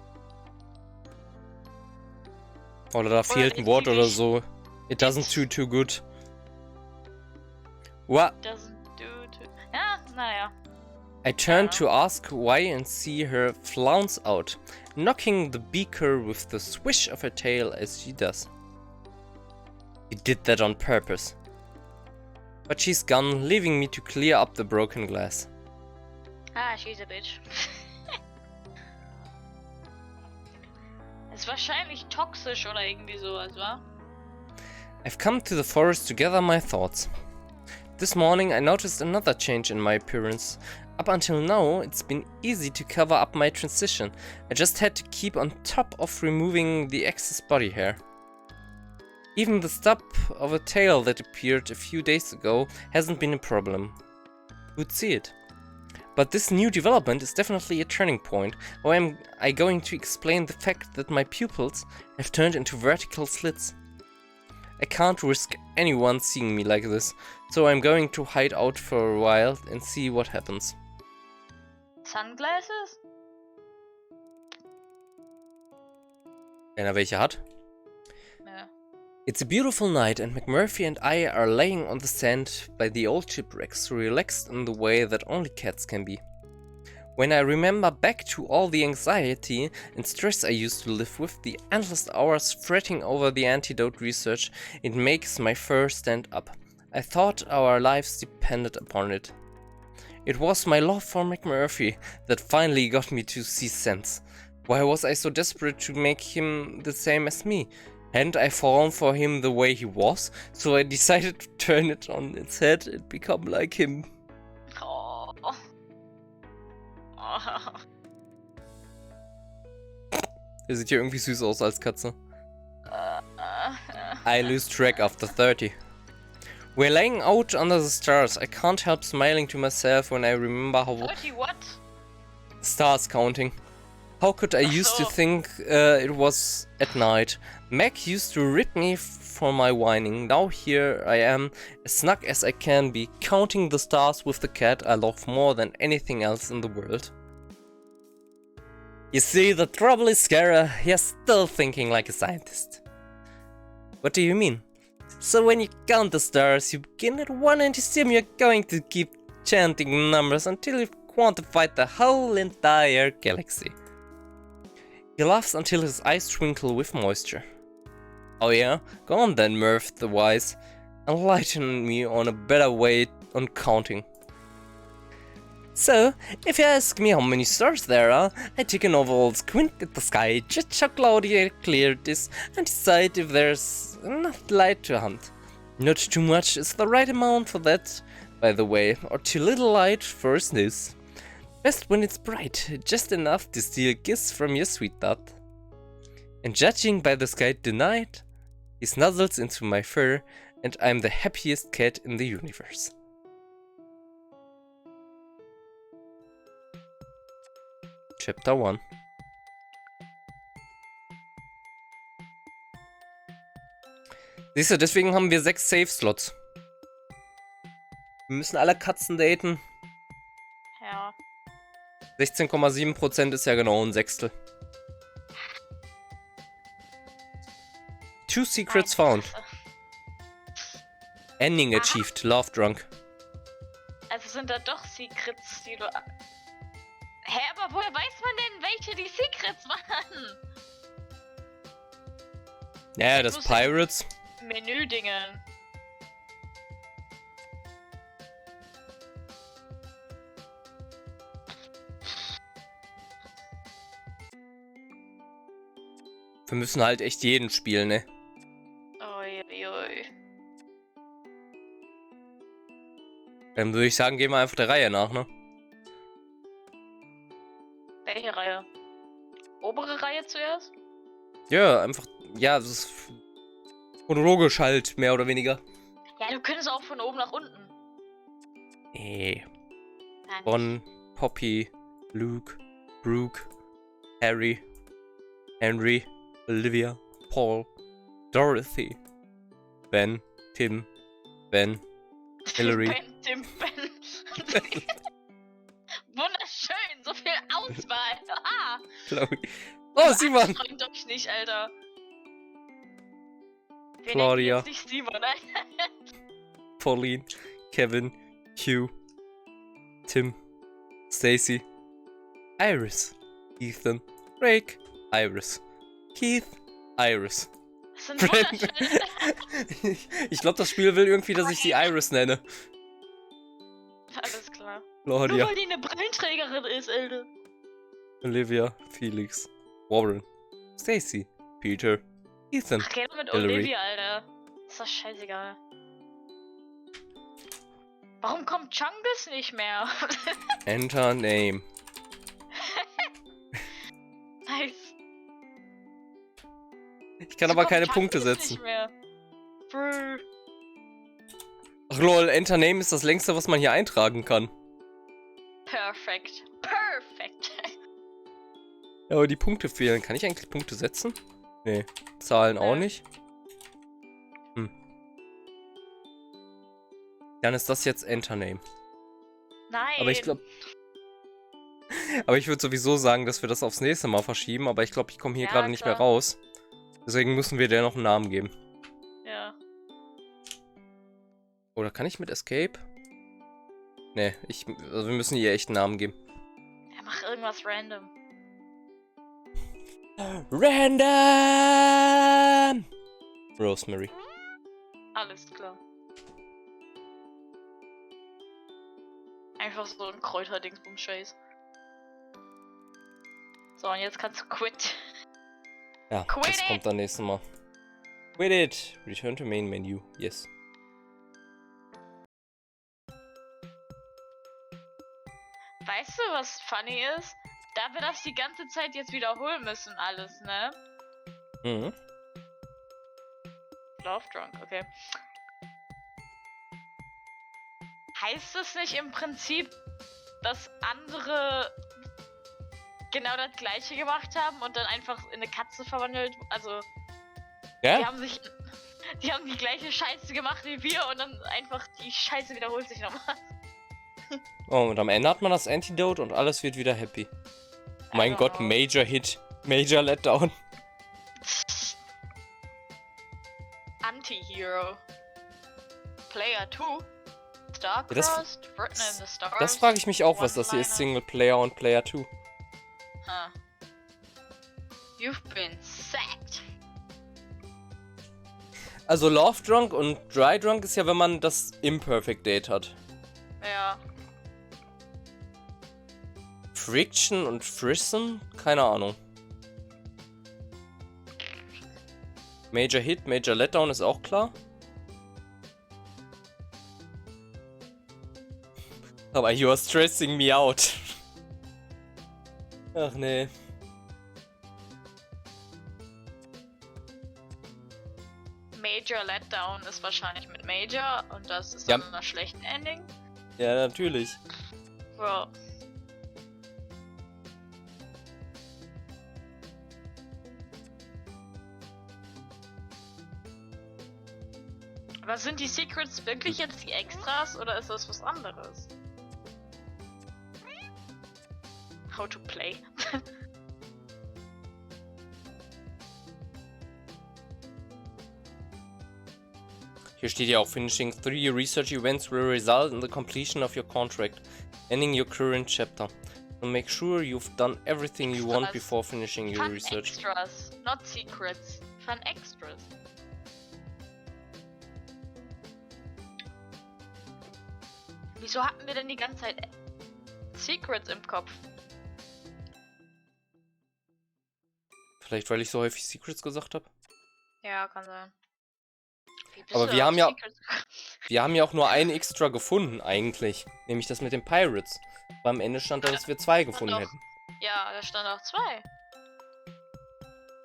Oder da fehlt ein Wort oder so. It doesn't do too good. What? Doesn't do too... Ja, naja. I turned to ask why and see her flounce out, knocking the beaker with the swish of her tail as she does. He did that on purpose. But she's gone, leaving me to clear up the broken glass. Ah, she's a bitch. Ist wahrscheinlich toxisch oder irgendwie sowas, wa? I've come to the forest to gather my thoughts. This morning I noticed another change in my appearance. Up until now, it's been easy to cover up my transition. I just had to keep on top of removing the excess body hair. Even the stub of a tail that appeared a few days ago hasn't been a problem. Who'd see it? But this new development is definitely a turning point. How am I going to explain the fact that my pupils have turned into vertical slits? I can't risk anyone seeing me like this, so I'm going to hide out for a while and see what happens. Sunglasses? Wenn er welche hat. Ja. It's a beautiful night and McMurphy and I are laying on the sand by the old shipwrecks, relaxed in the way that only cats can be. When I remember back to all the anxiety and stress I used to live with, the endless hours fretting over the antidote research, it makes my fur stand up. I thought our lives depended upon it. It was my love for McMurphy that finally got me to see sense. Why was I so desperate to make him the same as me? Hadn't I fallen for him the way he was? So I decided to turn it on its head and become like him. Oh. Er sieht ja irgendwie süß aus als Katze. I lose track after 30. We're laying out under the stars. I can't help smiling to myself when I remember how... 30 what? Stars counting. How could I used to think it was at night? Meg used to rip me for my whining. Now here I am, as snug as I can be, counting the stars with the cat I love more than anything else in the world. You see, the trouble is, Scara, you're still thinking like a scientist. What do you mean? So when you count the stars, you begin at 1 and assume you're going to keep chanting numbers until you've quantified the whole entire galaxy. He laughs until his eyes twinkle with moisture. Oh yeah? Go on then, Murph the Wise. Enlighten me on a better way on counting. So, if you ask me how many stars there are, I take an overall squint at the sky, judge how cloudy or clear it is, and decide if there's enough light to hunt. Not too much is the right amount for that, by the way, or too little light for a snooze. Best when it's bright, just enough to steal a kiss from your sweetheart. And judging by the sky tonight, he snuzzles into my fur, and I'm the happiest cat in the universe. Chapter 1. Siehst du, deswegen haben wir 6 Save-Slots. Wir müssen alle Katzen daten. Ja. 16,7% ist ja genau ein Sechstel. 2 secrets found. Ending achieved. Love drunk. Also sind da doch Secrets, die du... Hä, aber woher weiß man denn, welche die Secrets waren? Ja, das Pirates. Menüdingen. Wir müssen halt echt jeden spielen, ne? Uiuiui. Dann würde ich sagen, gehen wir einfach der Reihe nach, ne? Welche Reihe? Obere Reihe zuerst? Ja, einfach, ja, das ist chronologisch halt, mehr oder weniger. Ja, du könntest auch von oben nach unten. Nee. Nein. Ron, Poppy, Luke, Brooke, Harry, Henry, Olivia, Paul, Dorothy. Ben. Tim. Ben. Hillary. Ben, Tim, Ben. Wunderschön, so viel Auswahl. Ah. Chloe. Oh, Simon! Freut euch nicht, Alter. Wir Claudia. nennen jetzt nicht Simon, ne? Pauline. Kevin. Hugh. Tim. Stacy. Iris. Ethan. Drake. Iris. Keith. Iris. Das sind Brandon. wunderschöne. Ich glaube, das Spiel will irgendwie, dass ich die Iris nenne. Alles klar. Claudia. Nur weil die eine Brillenträgerin ist, Alter. Olivia. Felix. Warren. Stacy. Peter. Ethan. Ach, geh doch mit Hillary. Olivia, Alter. Ist das scheißegal. Warum kommt Chungus nicht mehr? Enter Name. Nice. Ich kann Wieso aber kommt keine Chungus Punkte setzen. Nicht mehr? Brr. Ach lol, Enter Name ist das längste, was man hier eintragen kann. Perfekt. Perfekt. Ja, aber die Punkte fehlen. Kann ich eigentlich Punkte setzen? Nee. Zahlen auch nicht. Dann ist das jetzt Enter Name. Nein. Aber ich glaube... Aber ich würde sowieso sagen, dass wir das aufs nächste Mal verschieben. Aber ich glaube, ich komme hier Ja, gerade nicht mehr klar. raus. Deswegen müssen wir der noch einen Namen geben. Ja. Oder kann ich mit Escape? Nee, also wir müssen ihr echt einen Namen geben. Ja, mach irgendwas random. Random! Rosemary. Alles klar. Einfach so ein Kräuterdingsbums-Scheiß. So, und jetzt kannst du quit. Ja, Quit das it! kommt dann nächstes Mal. Quit it! Return to main menu. Yes. Weißt du, was funny ist? Da wir das die ganze Zeit jetzt wiederholen müssen, alles, ne? Mhm. Love Drunk, okay. Heißt es nicht im Prinzip, dass andere genau das gleiche gemacht haben und dann einfach in eine Katze verwandelt? Also, Ja? die haben die gleiche Scheiße gemacht wie wir und dann einfach die Scheiße wiederholt sich nochmal. Oh, und am Ende hat man das Antidote und alles wird wieder happy. Mein Gott, Major Hit. Major Letdown. Anti-Hero. Player 2. Star-Crossed, written in the stars. Das frage ich mich auch, was das hier ist. One-liner. Single Player und Player 2. Huh. You've been sacked. Also Love Drunk und Dry Drunk ist ja, wenn man das Imperfect Date hat. Ja. Friction und Frisson? Keine Ahnung. Major Hit, Major Letdown ist auch klar. Aber you are stressing me out. Ach nee. Major Letdown ist wahrscheinlich mit Major und das ist Ja. dann ein schlechten Ending. Ja, natürlich. Bro. Aber sind die Secrets wirklich jetzt die Extras oder ist das was anderes? How to play. Hier steht ja auch, finishing 3 research events will result in the completion of your contract, ending your current chapter. So make sure you've done everything you want Extras. before finishing your Fun research. Extras, not Secrets. Fun Extras. Wieso hatten wir denn die ganze Zeit Secrets im Kopf? Vielleicht, weil ich so häufig Secrets gesagt habe. Ja, kann sein. Wie bist Aber du wir auf haben ja- Secrets? Wir haben ja auch nur ein Extra gefunden, eigentlich. Nämlich das mit den Pirates. Beim Ende stand da, dass wir 2 gefunden doch. hätten. Ja, da stand auch 2.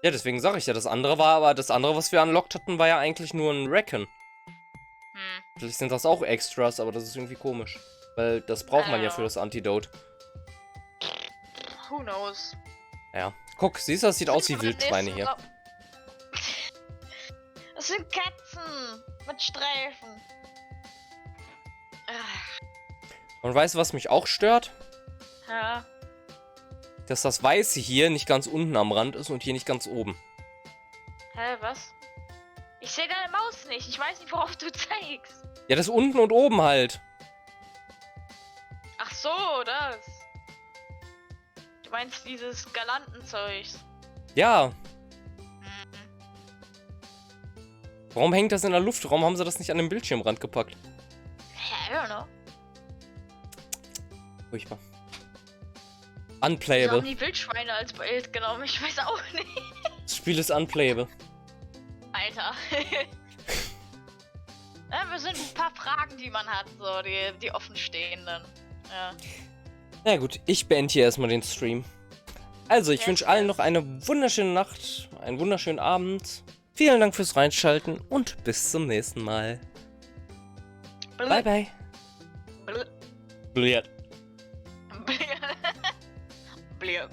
Ja, deswegen sage ich ja, das andere war, aber das andere, was wir unlocked hatten, war ja eigentlich nur ein Reckon. Vielleicht sind das auch Extras, aber das ist irgendwie komisch. Weil das braucht man ja für das Antidote. Who knows? Ja. Guck, siehst du, das sieht aus wie Wildschweine hier. sind Katzen mit Streifen. Und weißt du, was mich auch stört? Ja. Dass das Weiße hier nicht ganz unten am Rand ist und hier nicht ganz oben. Hä, was? Ich sehe deine Maus nicht. Ich weiß nicht, worauf du zeigst. Ja, das unten und oben halt. Ach so, das. Du meinst dieses Galantenzeugs. Ja. Warum hängt das in der Luft? Warum haben sie das nicht an den Bildschirmrand gepackt? I don't know. Furchtbar. Wir Unplayable. haben die Wildschweine als Bild genommen. Ich weiß auch nicht. Das Spiel ist unplayable. Alter. Ja, wir sind ein paar Fragen, die man hat, so, die offen stehenden. Ja. Na gut, ich beende hier erstmal den Stream. Also, ich wünsche allen noch eine wunderschöne Nacht, einen wunderschönen Abend. Vielen Dank fürs Reinschalten und bis zum nächsten Mal. Bye, bye. Blö. Blöd. Blö.